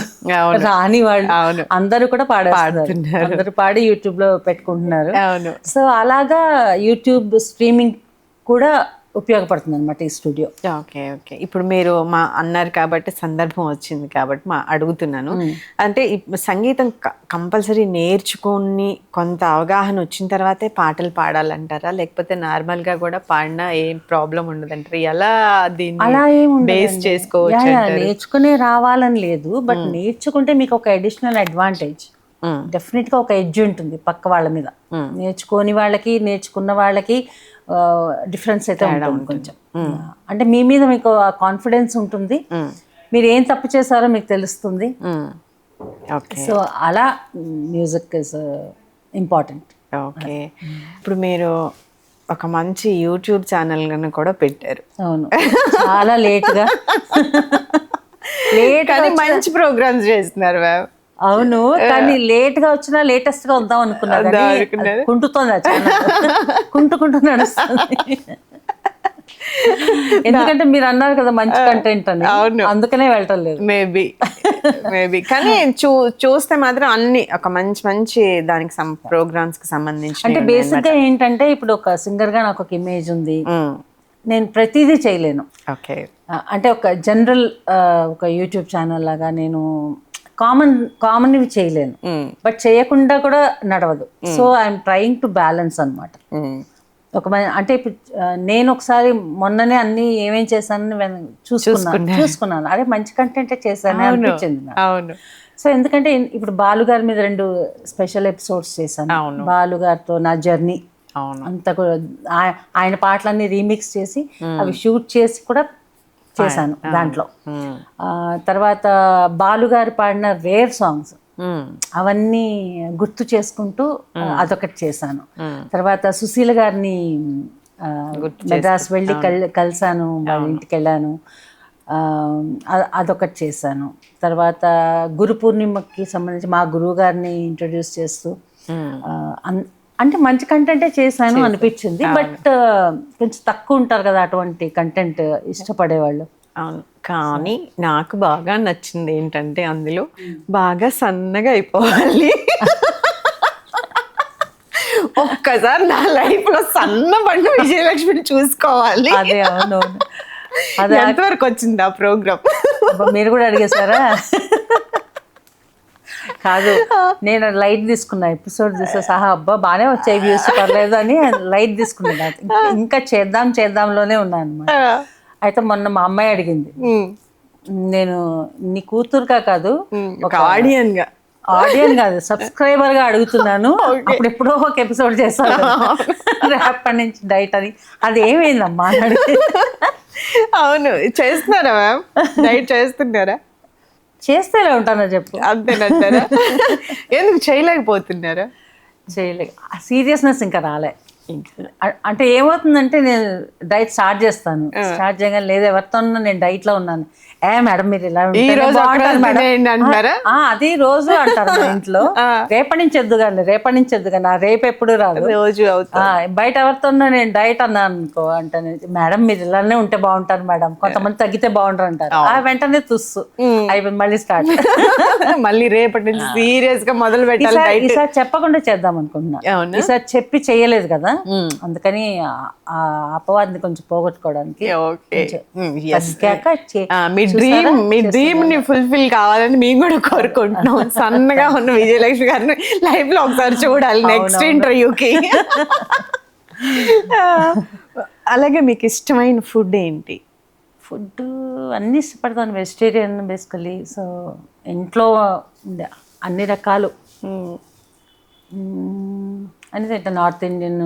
రాని వాళ్ళు అందరూ కూడా పాడేస్తున్నారు. అందరూ పాడి యూట్యూబ్ లో పెట్టుకుంటున్నారు. సో అలాగా యూట్యూబ్ స్ట్రీమింగ్ కూడా ఉపయోగపడుతుంది అనమాట ఈ స్టూడియో. ఓకే. ఓకే. ఇప్పుడు మీరు మా అన్నారు కాబట్టి సందర్భం వచ్చింది కాబట్టి అడుగుతున్నాను. అంటే సంగీతం కంపల్సరీ నేర్చుకొని కొంత అవగాహన వచ్చిన తర్వాతే పాటలు పాడాలంటారా, లేకపోతే నార్మల్ గా కూడా పాడినా ఏం ప్రాబ్లం ఉండదంటారా? ఎలా అలా దీన్ని బేస్ చేసుకోవచ్చు? నేర్చుకునే రావాలని లేదు, బట్ నేర్చుకుంటే మీకు ఒక అడిషనల్ అడ్వాంటేజ్, డెఫినెట్ గా ఒక ఎడ్జ్ ఉంటుంది పక్క వాళ్ళ మీద. నేర్చుకోని వాళ్ళకి నేర్చుకున్న వాళ్ళకి డిఫరెన్స్ అయితే ఉంటుంది కొంచెం. అంటే మీ మీద మీకు కాన్ఫిడెన్స్ ఉంటుంది, మీరు ఏం తప్పు చేశారో మీకు తెలుస్తుంది. సో అలా మ్యూజిక్ ఇస్ ఇంపార్టెంట్. ఓకే. ఇప్పుడు మీరు ఒక మంచి యూట్యూబ్ ఛానల్ కూడా పెట్టారు. అవును, చాలా లేట్గా కానీ మంచి ప్రోగ్రామ్స్ చేస్తున్నారు మ్యామ్. అవును, కానీ లేట్ గా వచ్చినా లేటెస్ట్ గా వద్దాం అనుకున్నారు. కుంటుతోంది ఆ ఛానల్, కుంటూ నడుస్తుంది. ఎందుకంటే మీరు అన్నారు కదా మంచి కంటెంట్ అని, అందుకనే వెళ్ళటం లేదు. మేబీ కానీ చూస్తే మాత్రం అన్ని ఒక మంచి దానికి ప్రోగ్రామ్స్ కి సంబంధించి. అంటే బేసిక్ గా ఏంటంటే ఇప్పుడు ఒక సింగర్ గా నాకు ఒక ఇమేజ్ ఉంది, నేను ప్రతిదీ చేయలేను. ఓకే. అంటే ఒక జనరల్ ఒక యూట్యూబ్ ఛానల్ లాగా నేను కామన్ ఇవి చేయలేను, బట్ చేయకుండా కూడా నడవదు. So I'm trying to balance అనమాట. అంటే ఇప్పుడు నేను ఒకసారి మొన్ననే అన్ని ఏమేం చేశానని చూసుకున్నాను, అదే మంచి కంటెంటే చేశాను అనిపించింది నాకు. సో ఎందుకంటే ఇప్పుడు బాలుగారి మీద 2 స్పెషల్ ఎపిసోడ్స్ చేశాను. బాలుగారితో నా జర్నీ అంతా కూడా ఆయన పాటలన్నీ రీమిక్స్ చేసి అవి షూట్ చేసి కూడా చేశాను దాంట్లో. తర్వాత బాలుగారు పాడిన రేర్ సాంగ్స్ అవన్నీ గుర్తు చేసుకుంటూ అదొకటి చేశాను. తర్వాత సుశీల గారిని మెడ్రాస్ వెళ్ళి కలిసాను, వాళ్ళ ఇంటికి వెళ్ళాను, అదొకటి చేశాను. తర్వాత గురు పూర్ణిమకి సంబంధించి మా గురువు గారిని ఇంట్రడ్యూస్ చేస్తూ అంటే మంచి కంటెంటే చేశాను అనిపించింది. బట్ కొంచెం తక్కువ ఉంటారు కదా అటువంటి కంటెంట్ ఇష్టపడేవాళ్ళు. అవును, కానీ నాకు బాగా నచ్చింది ఏంటంటే అందులో బాగా సన్నగా అయిపోవాలి. ఒక్కసారి నా లైఫ్ లో సన్నబడిన విజయలక్ష్మిని చూసుకోవాలి. అదే అవునవును, అది ఎంతవరకు వచ్చింది ఆ ప్రోగ్రామ్? మీరు కూడా అడిగేశారా? కాదు, నేను లైట్ తీసుకున్నా, ఎపిసోడ్ చూసే సహా అబ్బా బాగానే వచ్చాయి వ్యూస్, పర్లేదు అని లైట్ తీసుకున్నా. ఇంకా చేద్దాంలోనే ఉన్నాను అనమాట. అయితే మొన్న మా అమ్మాయి అడిగింది, నేను నీ కూతురుగా కాదు ఒక ఆడియన్ కాదు సబ్స్క్రైబర్ గా అడుగుతున్నాను, అప్పుడు ఎప్పుడో ఒక ఎపిసోడ్ చేస్తాను రేపటి నుంచి డైట్ అని. అది ఏమైందమ్మా అని అడిగి. అవును, చేస్తున్నారా మ్యామ్? డైట్ చేస్తున్నారా? చేస్తేనే ఉంటానో చెప్పు. అంతేనంటారా? ఎందుకు చేయలేకపోతున్నారా? సీరియస్నెస్ ఇంకా రాలే. అంటే ఏమవుతుందంటే నేను డైట్ స్టార్ట్ చేస్తాను, స్టార్ట్ చేయగానే లేదు ఎవరితో నేను డైట్ లో ఉన్నాను, మేడం మీరు ఇలా అది రోజు అంటారు మా ఇంట్లో. రేపటి నుంచి ఎద్దుగాని రేపు ఎప్పుడు రాదు, రోజు బయట ఎవరితో నేను డైట్ అన్నాను అనుకో అంటే, మేడం మీరు ఇలానే ఉంటే బాగుంటారు మేడం, కొంతమంది తగ్గితే బాగుంటారు అంటారు. వెంటనే తుస్సు అయిపోయింది, మళ్ళీ స్టార్ట్. మళ్ళీ రేపటి నుంచి సీరియస్ గా మొదలు పెట్టాలి. ఈసారి చెప్పకుండా చేద్దాం అనుకుంటున్నా, ఈసారి చెప్పి చేయలేదు కదా, అందుకని ఆ అపవాదిని కొంచెం పోగొట్టుకోవడానికి. మీ డ్రీమ్ ని ఫుల్ఫిల్ కావాలని మేము కూడా కోరుకుంటున్నాం. సన్నగా ఉన్న విజయలక్ష్మి గారిని లైఫ్ లో ఒకసారి చూడాలి నెక్స్ట్ ఇంటర్వ్యూకి. అలాగే మీకు ఇష్టమైన ఫుడ్ ఏంటి? ఫుడ్ అన్ని ఇష్టపడతాను, వెజిటేరియన్ బేసికలీ. సో ఇంట్లో అన్ని రకాలు అన్ని తింటా. నార్త్ ఇండియన్,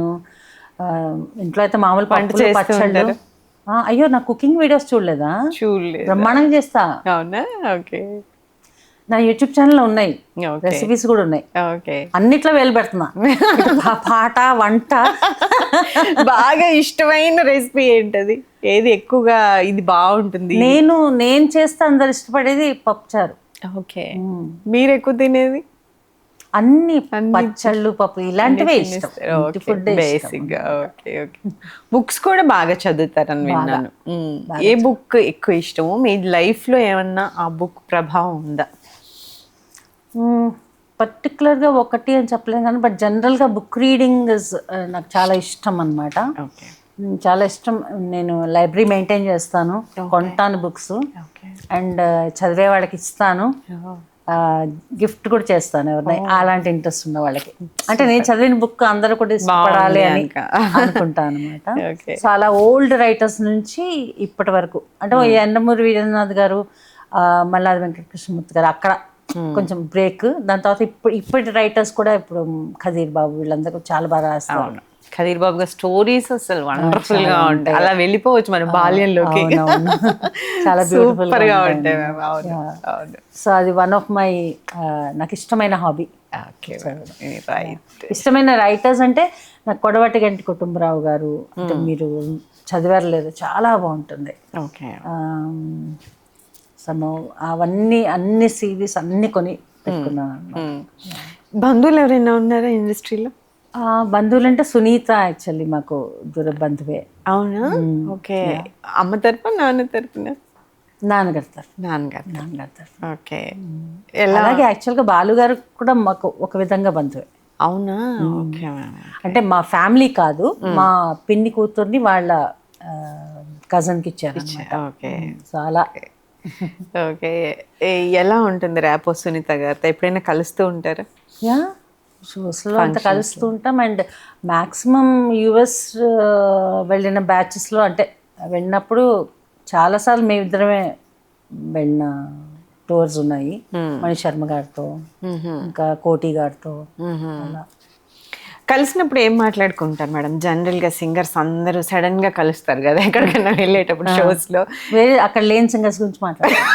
ఇంట్లో అయితే మామూలు పంటలు పచ్చళ్ళు. అయ్యో నా కుకింగ్ వీడియోస్ చూడలేదా? చూడలేదు. బ్రహ్మాండంగా చేస్తా. అవునా? ఓకే. నా యూట్యూబ్ ఛానల్లో ఉన్నాయి, Okay. రెసిపీస్ కూడా ఉన్నాయి. ఓకే. అన్నిట్లో వేలు పెడుతున్నా. పాట, వంట. బాగా ఇష్టమైన రెసిపీ ఏంటది? ఏది ఎక్కువగా ఇది బాగుంటుంది? నేను చేస్తే అందరు ఇష్టపడేది పప్పుచారు. ఓకే. మీరు ఎక్కువ తినేది? అన్ని పచ్చళ్ళు, పప్పు ఇలాంటివే ఇష్టం. ఫుడ్ బేసిక్ గా. Okay okay. బుక్స్ కూడా బాగా చదువుతారని విన్నాను. ఏ బుక్ ఎక్కువ ఇష్టము? మీ లైఫ్ లో ఏమన్నా ఆ బుక్ ప్రభావం ఉందా? పర్టికులర్గా ఒకటి అని చెప్పలేను కానీ బట్ జనరల్గా బుక్ రీడింగ్ నాకు చాలా ఇష్టం అన్నమాట. ఓకే. చాలా ఇష్టం. నేను లైబ్రరీ మెయింటైన్ చేస్తాను, కొంటాను బుక్స్ అండ్ చదివే వాళ్ళకి ఇస్తాను, గిఫ్ట్ కూడా చేస్తాను ఎవరినైనా అలాంటి ఇంట్రెస్ట్ ఉన్న వాళ్ళకి. అంటే నేను చదివిన బుక్ అందరూ కూడా ఇష్టపడాలి అని అనుకుంటాను అనమాట. సో అలా ఓల్డ్ రైటర్స్ నుంచి ఇప్పటి వరకు, అంటే యండమూరి వీరేంద్రనాథ్ గారు, మల్లాది వెంకటకృష్ణమూర్తి గారు అక్కడ కొంచెం బ్రేక్. దాని తర్వాత ఇప్పటి రైటర్స్ కూడా ఇప్పుడు ఖదీర్ బాబు వీళ్ళందరూ చాలా బాగా రాస్తారు. ఖదీర్ బాబు గారి స్టోరీస్ అసలు వండర్ఫుల్ గా ఉంటాయి. అలా వెళ్ళిపోవచ్చు మన బాల్యంలోకి. చాలా బ్యూటిఫుల్ గా ఉంటాయి. సో అది వన్ ఆఫ్ మై నాకు ఇష్టమైన హాబీ. ఇష్టమైన రైటర్స్ అంటే నాకు కొడవటి గంటి కుటుంబరావు గారు, అంటే మీరు చదివారు లేదు, చాలా బాగుంటుంది. సో అన్ని సిరీస్ అన్ని కొని పెట్టుకున్నాను. బంధువులు ఎవరైనా ఉన్నారా ఇండస్ట్రీలో? బంధువులు అంటే సునీత యాక్చువల్లీ మాకు దూర బంధువే. అవునా? ఓకే. అమ్మ తరపున, నాన్న తరపున? నాన్నగారు తరఫు. నాన్నగారు తరఫు. ఓకే. అలాగే యాక్చువల్గా బాలు గారు కూడా మాకు ఒక విధంగా బంధువే. అవునా? ఓకే. అంటే మా ఫ్యామిలీ కాదు, మా పిన్ని కూతుర్ని వాళ్ళ కజన్కి ఇచ్చారు. ఓకే. సో అలా. ఓకే. ఎలా ఉంటుంది ర్యాపో సునీత గారితో? ఎప్పుడైనా కలుస్తూ ఉంటారా? షోస్లో అంతా కలుస్తూ ఉంటాం. అండ్ మ్యాక్సిమం యుఎస్ వెళ్ళిన బ్యాచెస్లో అంటే వెళ్ళినప్పుడు చాలాసార్లు మేమిద్దరమే వెళ్ళిన టూర్స్ ఉన్నాయి. మణి శర్మ గారితో, ఇంకా కోటి గారితో. అలా కలిసినప్పుడు ఏం మాట్లాడుకుంటారు మేడం? జనరల్గా సింగర్స్ అందరూ సడన్ గా కలుస్తారు కదా ఎక్కడికైనా వెళ్ళేటప్పుడు షోస్ లో. వేరే అక్కడ లేని సింగర్స్ గురించి మాట్లాడతారు.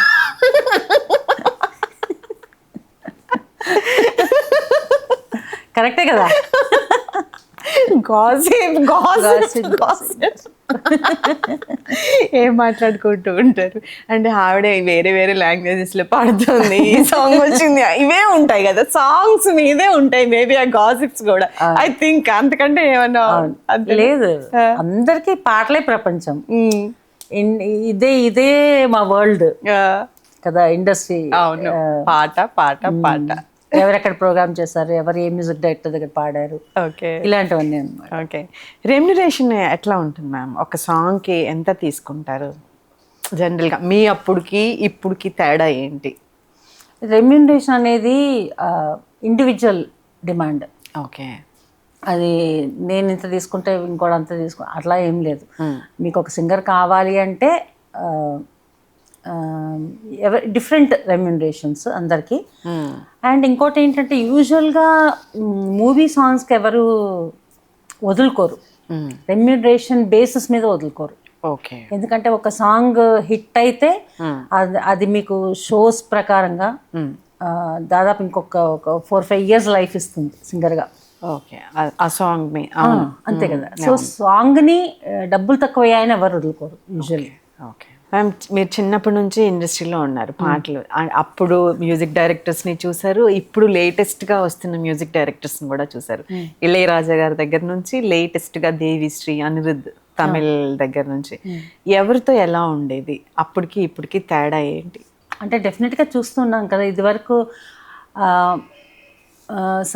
కరెక్టే కదా. ఏం మాట్లాడుకుంటూ ఉంటారు అంటే ఆవిడ వేరే వేరే లాంగ్వేజెస్ లో పాడుతుంది, ఈ సాంగ్ వచ్చింది, ఇవే ఉంటాయి కదా, సాంగ్స్ మీదే ఉంటాయి మేబీ ఆ గాసిప్స్ కూడా. ఐ థింక్ అంతకంటే ఏమన్నా లేదు. అందరికీ పాటలే ప్రపంచం. ఇదే మా వరల్డ్ కదా ఇండస్ట్రీ. అవును. పాట పాట పాట. ఎవరెక్కడ ప్రోగ్రామ్ చేశారు, ఎవరు ఏ మ్యూజిక్ డైరెక్టర్ దగ్గర పాడారు, ఇలాంటివన్నీ అన్నమాట. ఓకే. రెమ్యునరేషన్ ఎట్లా ఉంటుంది మ్యామ్? ఒక సాంగ్కి ఎంత తీసుకుంటారు జనరల్గా? మీ అప్పుడుకి ఇప్పుడుకి తేడా ఏంటి? రెమ్యునరేషన్ అనేది ఇండివిజువల్ డిమాండ్. ఓకే. అది నేను ఇంత తీసుకుంటే ఇంకోటి అంత అట్లా ఏం లేదు. మీకు ఒక సింగర్ కావాలి అంటే డిఫరెంట్ రెమ్యునరేషన్స్ అందరికీ. అండ్ ఇంకోటి ఏంటంటే యూజువల్గా మూవీ సాంగ్స్కి ఎవరు వదులుకోరు, రెమ్యునరేషన్ బేసిస్ మీద వదులుకోరు. ఓకే. ఎందుకంటే ఒక సాంగ్ హిట్ అయితే అది మీకు షోస్ ప్రకారంగా దాదాపు ఇంకొక 4-5 years లైఫ్ ఇస్తుంది సింగర్గా. ఓకే. ఆ సాంగ్ మీ అంతే కదా. సో సాంగ్ని డబ్బులు తక్కువ అయ్యాయని ఎవరు వదులుకోరు యూజువల్లీ. ఓకే మ్యామ్, మీరు చిన్నప్పటి నుంచి ఇండస్ట్రీలో ఉన్నారు, పాటలు. అప్పుడు మ్యూజిక్ డైరెక్టర్స్ని చూసారు, ఇప్పుడు లేటెస్ట్గా వస్తున్న మ్యూజిక్ డైరెక్టర్స్ని కూడా చూసారు. ఇళయరాజా గారి దగ్గర నుంచి లేటెస్ట్గా దేవిశ్రీ, అనిరుద్ తమిళ్ దగ్గర నుంచి. ఎవరితో ఎలా ఉండేది? అప్పటికి ఇప్పటికి తేడా ఏంటి? అంటే డెఫినెట్గా చూస్తున్నాం కదా, ఇదివరకు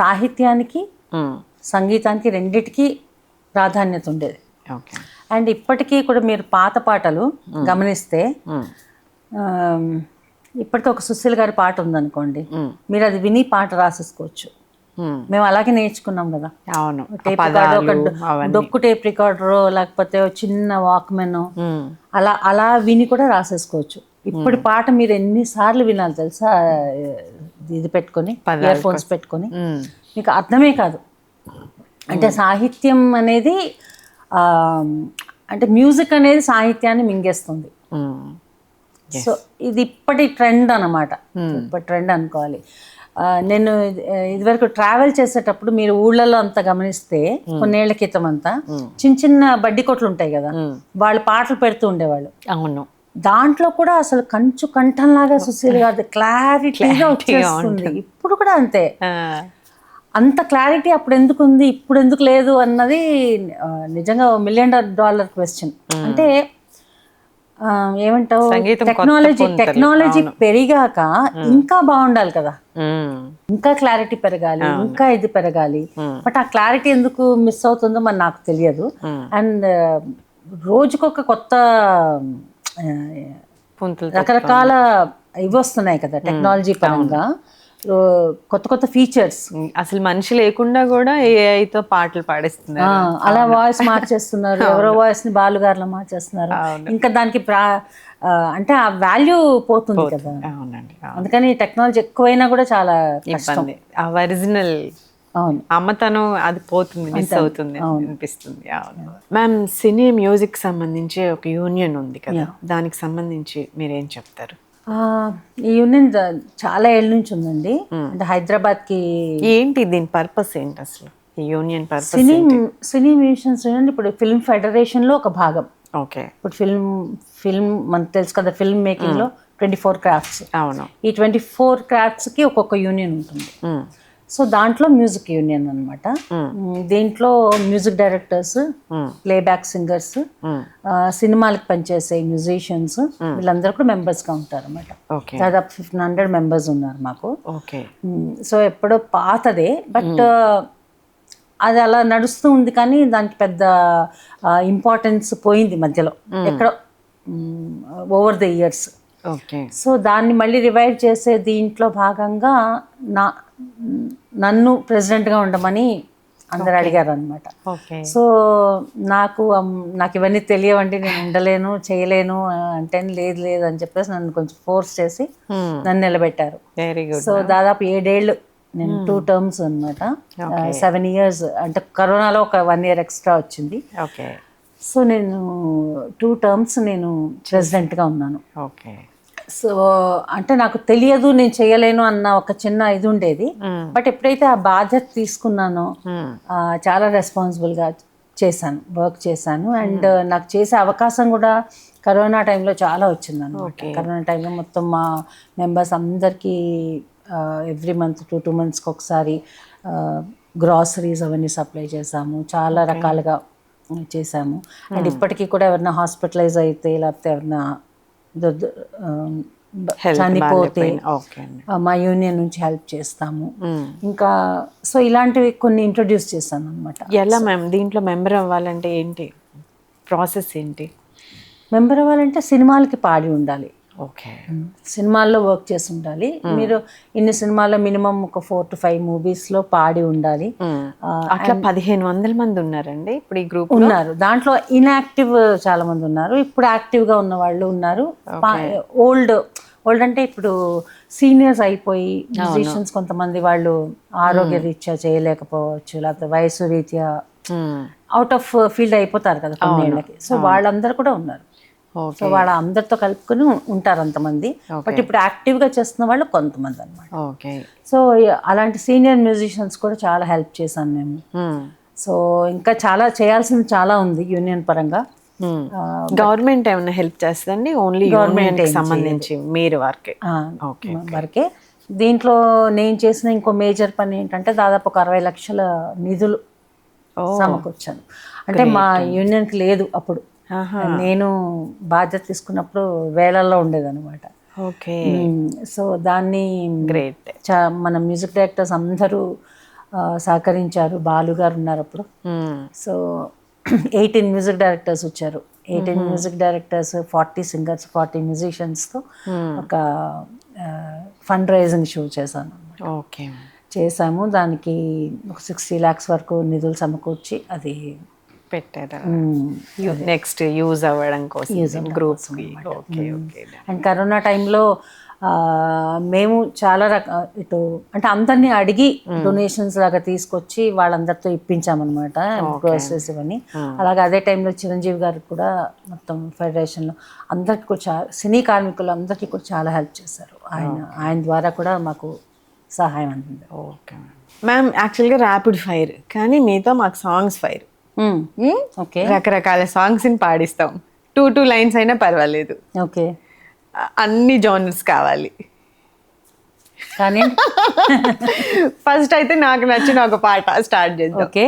సాహిత్యానికి సంగీతానికి రెండిటికి ప్రాధాన్యత ఉండేది. ఓకే. అండ్ ఇప్పటికీ కూడా మీరు పాత పాటలు గమనిస్తే ఇప్పటికీ ఒక సుశీల్ గారి పాట ఉందనుకోండి, మీరు అది విని పాట రాసేసుకోవచ్చు. మేము అలాగే నేర్చుకున్నాం కదా. అవును. టేప్ రికార్డర్, డొక్కు టేప్ రికార్డర్, లేకపోతే చిన్న వాక్మెన్, అలా విని కూడా రాసేసుకోవచ్చు. ఇప్పుడు పాట మీరు ఎన్నిసార్లు వినాలి తెలుసా? ఇది పెట్టుకొని, ఇయర్ ఫోన్స్ పెట్టుకొని, మీకు అర్థమే కాదు. అంటే సాహిత్యం అనేది అంటే మ్యూజిక్ అనేది సాహిత్యాన్ని మింగేస్తుంది. సో ఇది ఇప్పటి ట్రెండ్ అనమాట, ఇప్పటి ట్రెండ్ అనుకోవాలి. నేను ఇదివరకు ట్రావెల్ చేసేటప్పుడు మీరు ఊళ్ళలో అంతా గమనిస్తే కొన్నేళ్ల క్రితం అంతా చిన్న చిన్న బడ్డీ కొట్లు ఉంటాయి కదా, వాళ్ళు పాటలు పెడుతూ ఉండేవాళ్ళు. అవును, దాంట్లో కూడా అసలు కంచు కంఠంలాగా సుశీల్ గారి క్లారిటీగా వచ్చేస్తుంది. ఇప్పుడు కూడా అంతే, అంత క్లారిటీ అప్పుడు ఎందుకు ఉంది ఇప్పుడు ఎందుకు లేదు అన్నది నిజంగా $1 million క్వశ్చన్. అంటే ఏమంటావు, టెక్నాలజీ పెరిగాక ఇంకా బాగుండాలి కదా, ఇంకా క్లారిటీ పెరగాలి, ఇంకా ఇది పెరగాలి. బట్ ఆ క్లారిటీ ఎందుకు మిస్ అవుతుందో మరి నాకు తెలియదు. అండ్ రోజుకొక కొత్త రకరకాల ఇవి వస్తున్నాయి కదా టెక్నాలజీ పరంగా, కొత్త కొత్త ఫీచర్స్. అసలు మనిషి లేకుండా కూడా ఏఐతో పాటలు పాడిస్తున్నారు, అలా వాయిస్ మార్చేస్తున్నారు, ఎవరో వాయిస్ ని బాలుగారులో మార్చేస్తున్నారు. ఇంకా దానికి అంటే ఆ వాల్యూ పోతుంది కదా. అవునండి, అందుకని టెక్నాలజీ ఎక్కువైనా కూడా చాలా కష్టం. ఆ ఒరిజినల్ అవును అమ్మతనం అది పోతుంది, మిస్ అవుతుంది అనిపిస్తుంది. అవును మ్యామ్, సినీ మ్యూజిక్ సంబంధించి ఒక యూనియన్ ఉంది కదా, దానికి సంబంధించి మీరేం చెప్తారు? ఈ యూనియన్ చాలా ఏళ్ళ నుంచి ఉందండి. అంటే హైదరాబాద్ కి ఏంటి దీని పర్పస్ ఏంటి అసలు, ఈ యూనియన్ పర్పస్? సినీ మ్యూజిషియన్స్ యూనియన్ ఇప్పుడు ఫిల్మ్ ఫెడరేషన్ లో ఒక భాగం. ఓకే, ఇప్పుడు ఫిల్మ్ మనకు తెలుసు కదా, ఫిల్మ్ మేకింగ్ లో 24 క్రాఫ్ట్స్. అవును, ఈ 24 క్రాఫ్ట్స్ కి ఒక్కొక్క యూనియన్ ఉంటుంది. సో దాంట్లో మ్యూజిక్ యూనియన్ అనమాట. దీంట్లో మ్యూజిక్ డైరెక్టర్స్, ప్లేబ్యాక్ సింగర్స్, సినిమాలకు పనిచేసే మ్యూజిషియన్స్, వీళ్ళందరూ కూడా మెంబర్స్ గా ఉంటారు అనమాట. దాదాపు 1500 మెంబర్స్ ఉన్నారు మాకు. సో ఎప్పుడో పాతదే, బట్ అది అలా నడుస్తూ ఉంది, కానీ దానికి పెద్ద ఇంపార్టెన్స్ పోయింది మధ్యలో ఎక్కడో ఓవర్ ద ఇయర్స్. సో దాన్ని మళ్ళీ రివైవ్ చేసే దీంట్లో భాగంగా నన్ను ప్రెసిడెంట్గా ఉండమని అందరు అడిగారు అనమాట. సో నాకు ఇవన్నీ తెలియవండి, నేను ఉండలేను చేయలేను అంటే లేదు అని చెప్పేసి నన్ను కొంచెం ఫోర్స్ చేసి నన్ను నిలబెట్టారు. సో దాదాపు 7 ఏళ్ళు నేను 2 టర్మ్స్ అనమాట, 7 years. అంటే కరోనాలో ఒక 1 year ఎక్స్ట్రా వచ్చింది. సో నేను 2 టర్మ్స్ నేను ప్రెసిడెంట్గా ఉన్నాను. సో అంటే నాకు తెలియదు, నేను చేయలేను అన్న ఒక చిన్న ఇది ఉండేది. బట్ ఎప్పుడైతే ఆ బాధ్యత తీసుకున్నానో చాలా రెస్పాన్సిబుల్గా వర్క్ చేశాను. అండ్ నాకు చేసే అవకాశం కూడా కరోనా టైంలో చాలా వచ్చింది అన్నమాట. కరోనా టైంలో మొత్తం మా మెంబర్స్ అందరికీ ఎవ్రీ మంత్ 2 monthsకి ఒకసారి గ్రాసరీస్ అవన్నీ సప్లై చేసాము, చాలా రకాలుగా చేసాము. అండ్ ఇప్పటికీ కూడా ఎవరైనా హాస్పిటలైజ్ అయితే, లేకపోతే ఎవరైనా చనిపోతే మా యూనియన్ నుంచి హెల్ప్ చేస్తాము. ఇంకా సో ఇలాంటివి కొన్ని ఇంట్రొడ్యూస్ చేశాను అనమాట. ఎలా మ్యామ్ దీంట్లో మెంబర్ అవ్వాలంటే ఏంటి ప్రాసెస్ ఏంటి? మెంబర్ అవ్వాలంటే సినిమాలకి పాడి ఉండాలి, సినిమాల్లో వర్క్ చేసి ఉండాలి. మీరు ఇన్ని సినిమాల్లో మినిమం ఒక 4 to 5 మూవీస్లో పాడి ఉండాలి. అట్లా 1500 మంది ఉన్నారండి ఇప్పుడు ఈ గ్రూప్ ఉన్నారు. దాంట్లో ఇన్యాక్టివ్ చాలా మంది ఉన్నారు, ఇప్పుడు యాక్టివ్గా ఉన్న వాళ్ళు ఉన్నారు. ఓల్డ్ అంటే ఇప్పుడు సీనియర్స్ అయిపోయి మ్యూజిషియన్స్ కొంతమంది వాళ్ళు ఆరోగ్య రీత్యా చేయలేకపోవచ్చు, లేకపోతే వయసు రీత్యా అవుట్ ఆఫ్ ఫీల్డ్ అయిపోతారు కదా కొన్నేళ్ళకి. సో వాళ్ళందరూ కూడా ఉన్నారు. సో వాళ్ళ అందరితో కలుపుకొని ఉంటారు అంతమంది. బట్ ఇప్పుడు యాక్టివ్గా చేస్తున్న వాళ్ళు కొంతమంది అనమాట. సో అలాంటి సీనియర్ మ్యూజిషియన్స్ కూడా చాలా హెల్ప్ చేశాను మేము. సో ఇంకా చాలా చేయాల్సింది చాలా ఉంది యూనియన్ పరంగా. గవర్నమెంట్ ఏమైనా హెల్ప్ చేస్తుందండి? ఓన్లీ గవర్నమెంట్ సంబంధించి మీరు వరకే. దీంట్లో నేను చేసిన ఇంకో మేజర్ పని ఏంటంటే దాదాపు ఒక 60 లక్షల నిధులు సమకూర్చాను. అంటే మా యూనియన్కి లేదు అప్పుడు, నేను బాధ్యత తీసుకున్నప్పుడు వేలల్లో ఉండేదన్నమాట. సో దాన్ని మన మ్యూజిక్ డైరెక్టర్స్ అందరూ సహకరించారు. బాలు గారు ఉన్నారు అప్పుడు. సో 18 మ్యూజిక్ డైరెక్టర్స్ వచ్చారు. 18 మ్యూజిక్ డైరెక్టర్స్, 40 సింగర్స్, 40 మ్యూజిషియన్స్తో ఒక ఫండ్ రైజింగ్ షో చేశాను. చేసాము. దానికి ఒక 60 lakhs వరకు నిధులు సమకూర్చి అది పెట్టారు. నెక్స్ట్ యూజ్ అవ్వడం కోసం గ్రూప్స్. అండ్ కరోనా టైంలో మేము చాలా ఇటు అంటే అందరినీ అడిగి డొనేషన్స్ లాగా తీసుకొచ్చి వాళ్ళందరితో ఇప్పించామన్నమాట గ్రోసరీస్ ఇవన్నీ. అలాగే అదే టైంలో చిరంజీవి గారికి కూడా మొత్తం ఫెడరేషన్లో అందరికి కూడా సినీ కార్మికులు అందరికీ కూడా చాలా హెల్ప్ చేశారు. ఆయన ద్వారా కూడా మాకు సహాయం అందింది. ఓకే మ్యామ్, యాక్చువల్గా ర్యాపిడ్ ఫైర్, కానీ మీతో మాకు సాంగ్స్ ఫైర్. ఓకే, రకరకాల సాంగ్స్ని పాడిస్తాం, 2 లైన్స్ అయినా పర్వాలేదు. ఓకే, అన్ని జానర్స్ కావాలి. కానీ ఫస్ట్ అయితే నాకు నచ్చిన ఒక పాట స్టార్ట్ చేద్దాం. ఓకే,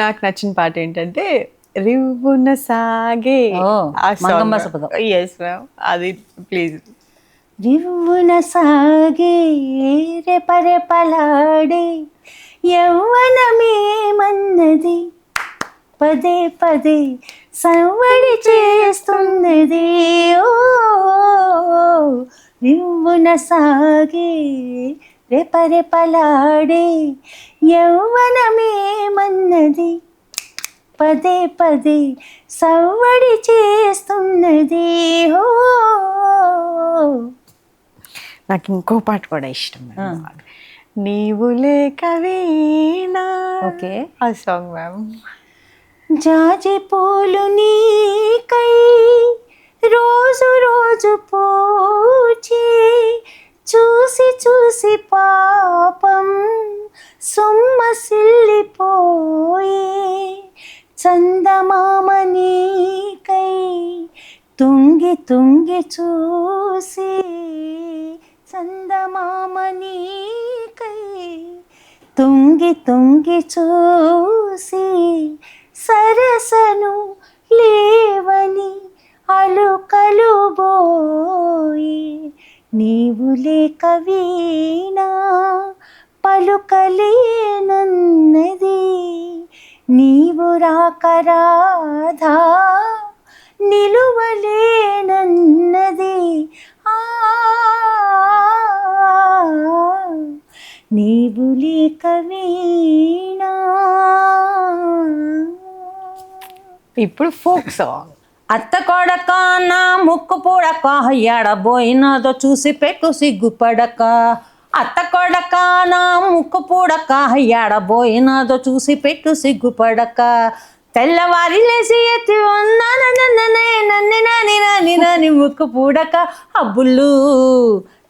నాకు నచ్చిన పాట ఏంటంటే రివ్వున సాగే మంగమ్మ సపదం. ఎస్ మ్యామ్, అది ప్లీజ్. రివ్వున సాగే రెపరెపలాడే యవ్వనమేమన్నది పదే పదే సవ్వడి చేస్తున్నది. ఓ రివ్వున సాగే రెపరెపలాడే యవ్వనమేమన్నది పదే పదే సవ్వడి చేస్తున్నది. ఓ నాకు ఇంకో పాట కూడా ఇష్టం, నీవు లేక వీణా. ఓకే, ఆ సాంగ్ మ్యామ్. జాజి పూలు నీకై రోజు రోజు పూచి చూసి చూసి పాపం సొమ్మసిల్లిపోయి చందమామ నీకై తుంగి తుంగి చూసి చందమామ నీకై తుంగి తుంగి చూసి సరసను లేవని అలుకలు బోయి నీవు లేక వీణా పలుకలేనన్నది నీవు రాక రాధా నిలువలేనన్నది. నీవు లేక వీణా. ఇప్పుడు ఫోక్ సాంగ్. అత్త కొడక నా ముక్కు పూడక ఎడబోయినదో చూసి పెట్టు సిగ్గుపడక. అత్త కొడక నా ముక్కు పూడక ఎడబోయినదో చూసి పెట్టు సిగ్గుపడక. తెల్లవారి లేసి ఎత్తి నన్ను ముక్కు పూడక అబ్బులు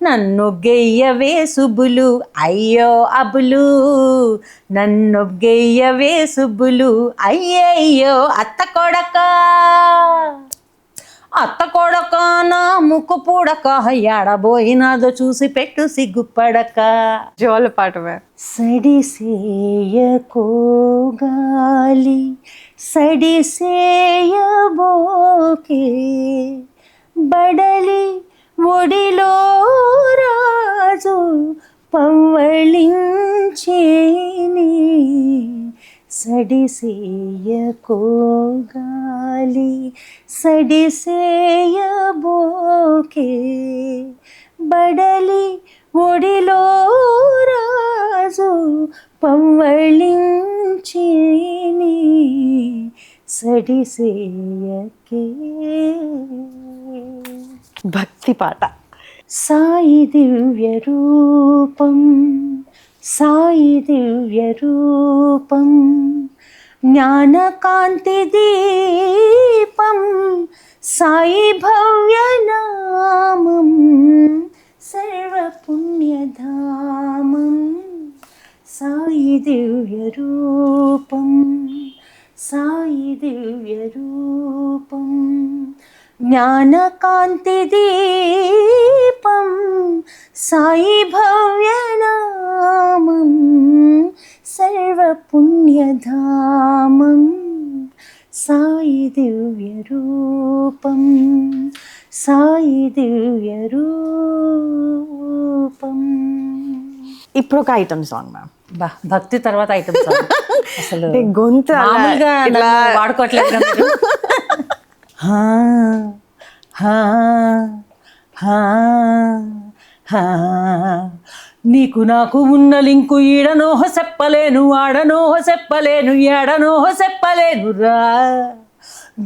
నన్ను గెయ్యవే సుబ్బులు అయ్యో అబ్బులు నన్ను గెయ్యవే సుబ్బులు అయ్యయ్యో. అత్త కొడక అత్త కొడక నా ముక్కు పూడక ఎడబోయినాదో చూసి పెట్టు సిగ్గుపడక. జోల పాట మ్యామ్. సడిసేయకోగాలి సడిసేయబోకే బడలి ఒడిలో రాజు పవ్వళించేని. సడిసేయకోగాలి సడిసేయబోకే బడలి ఒడిలో రాజు పవ్వళించేని సడిసేయకే. భక్తి పాట. సాయి దివ్య రూపం సాయి దివ్య రూపం జ్ఞానకాంతి దీపం సాయి భవ్య నామం సర్వపుణ్యధామం. సాయి దివ్య రూపం సాయి దివ్య రూపం జ్ఞానకాంతి దీపం సాయి భవ్య నామం సర్వపుణ్యధామం. సాయి దివ్య రూపం సాయి దివ్య రూపం. ఇప్పుడు ఒక ఐటమ్ సాంగ్ మ్యామ్. భక్తి తర్వాత ఐటమ్ సాంగ్ అసలు గొంతు మామూలుగా వాడుకోవట్లేదు. హా హా హా హా నీకు నాకు ఉన్న లింకు ఈడనోహ చెప్పలేను ఆడనోహ చెప్పలేను ఏడనోహ చెప్పలేను రా.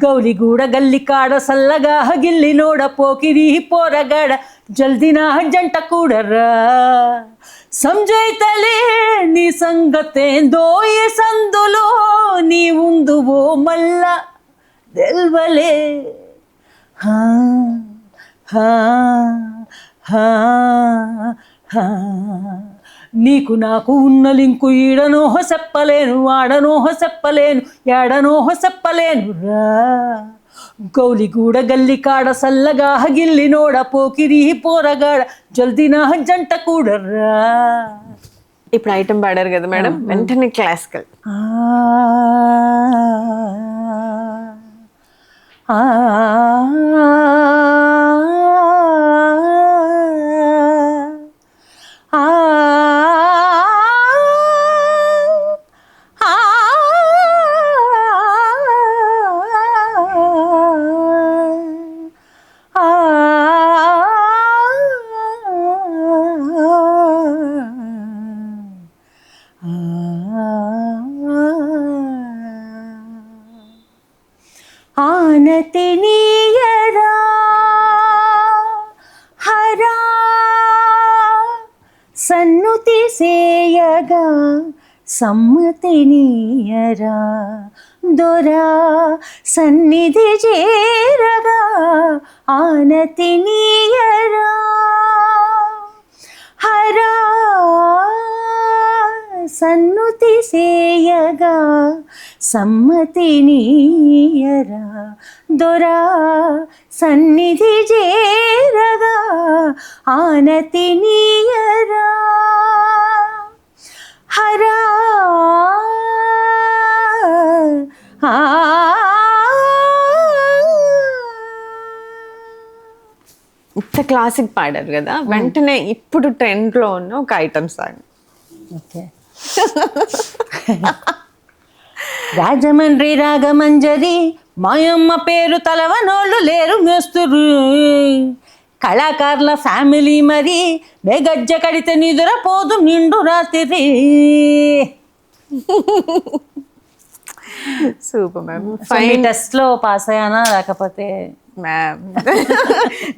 గౌలిగూడ గల్లికాడ సల్లగా గిల్లి నోడ పోకిరి పోరగాడ జల్దీ నా జంట కూడరా సంజైతలే నీ సంగతేందో ఈ సందులో నీ ఉందువో మళ్ళా తెల్వలే హా హా హా హా నీకు నాకు ఉన్న లింకు ఈడనోహ చెప్పలేను ఆడనోహ చెప్పలేను ఏడనోహ చెప్పలేను రా గౌలిగూడ గల్లి కాడ సల్లగా గిల్లి నోడ పోకిరి పోరగాడ జల్దీ నా జంట కూడరా. ఇప్పుడు ఐటమ్ పాడారు కదా మేడం, వెంటనే క్లాసికల్. ఆ ఆ ఆనతి నీయరా హరా సన్నుతి సేయగా సమ్మతి నీయరా దొరా సన్నిధి చేరగా ఆనతి నీయరా హరా సన్నుతి సేయగా సమ్మతి నీయరా దొరా సన్నిధి చేరగా ఆనతి నీయరా హరా ఇంత క్లాసిక్ పాడారు కదా, వెంటనే ఇప్పుడు ట్రెండ్ లో ఉన్న ఒక item song. Okay Rajahmundry Ragamanjari మాయమ్మ పేరు తలవనోళ్ళు లేరు మేస్తురు కళాకారుల ఫ్యామిలీ మరి బేగజ్జ కడితే నిద్రపోదు నిండు రాత్రి. Super ma'am. టెస్ట్లో పాస్ అయ్యానా లేకపోతే ma'am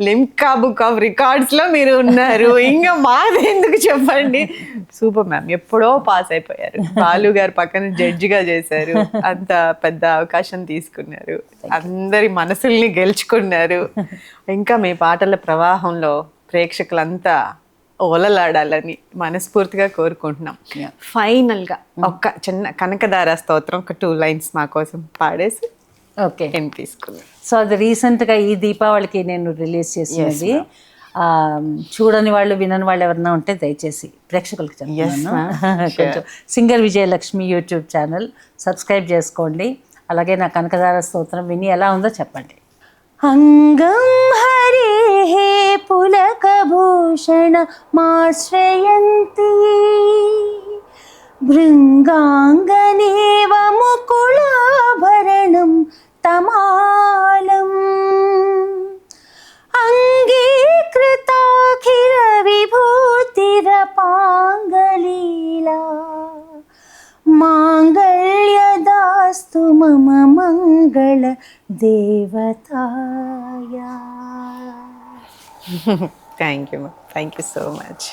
Limca book of records లో మీరు ఉన్నారు, ఇంకా మాది ఎందుకు చెప్పండి. సూపర్ మ్యామ్, ఎప్పుడో పాస్ అయిపోయారు. బాలు గారు పక్కన జడ్జిగా చేశారు, అంత పెద్ద అవకాశం తీసుకున్నారు, అందరి మనసుల్ని గెలుచుకున్నారు. ఇంకా మీ పాటల ప్రవాహంలో ప్రేక్షకులంతా ఓలలాడాలని మనస్ఫూర్తిగా కోరుకుంటున్నాం. ఫైనల్ గా ఒక్క చిన్న కనకదార స్తోత్రం ఒక 2 lines మా కోసం పాడేసి ఓకే ఏం తీసుకున్నాం. సో అది రీసెంట్గా ఈ దీపావళికి నేను రిలీజ్ చేసినది. చూడని వాళ్ళు వినని వాళ్ళు ఎవరన్నా ఉంటే దయచేసి ప్రేక్షకులకు చెప్తున్నాను. కొంచెం singer Vijayalakshmi YouTube channel subscribe చేసుకోండి. అలాగే నా కనకదార స్తోత్రం విని ఎలా ఉందో చెప్పండి. అంగం హరే హే పులకభూషణ మాశ్రయంతి భృంగాంగనేవ ముకుళాభరణం తమాలం అంగీకృతాఖిల విభూతిరపాంగలీలా మాంగళ్యదాస్తు మమ మంగళ దేవతాయ. Thank you so much.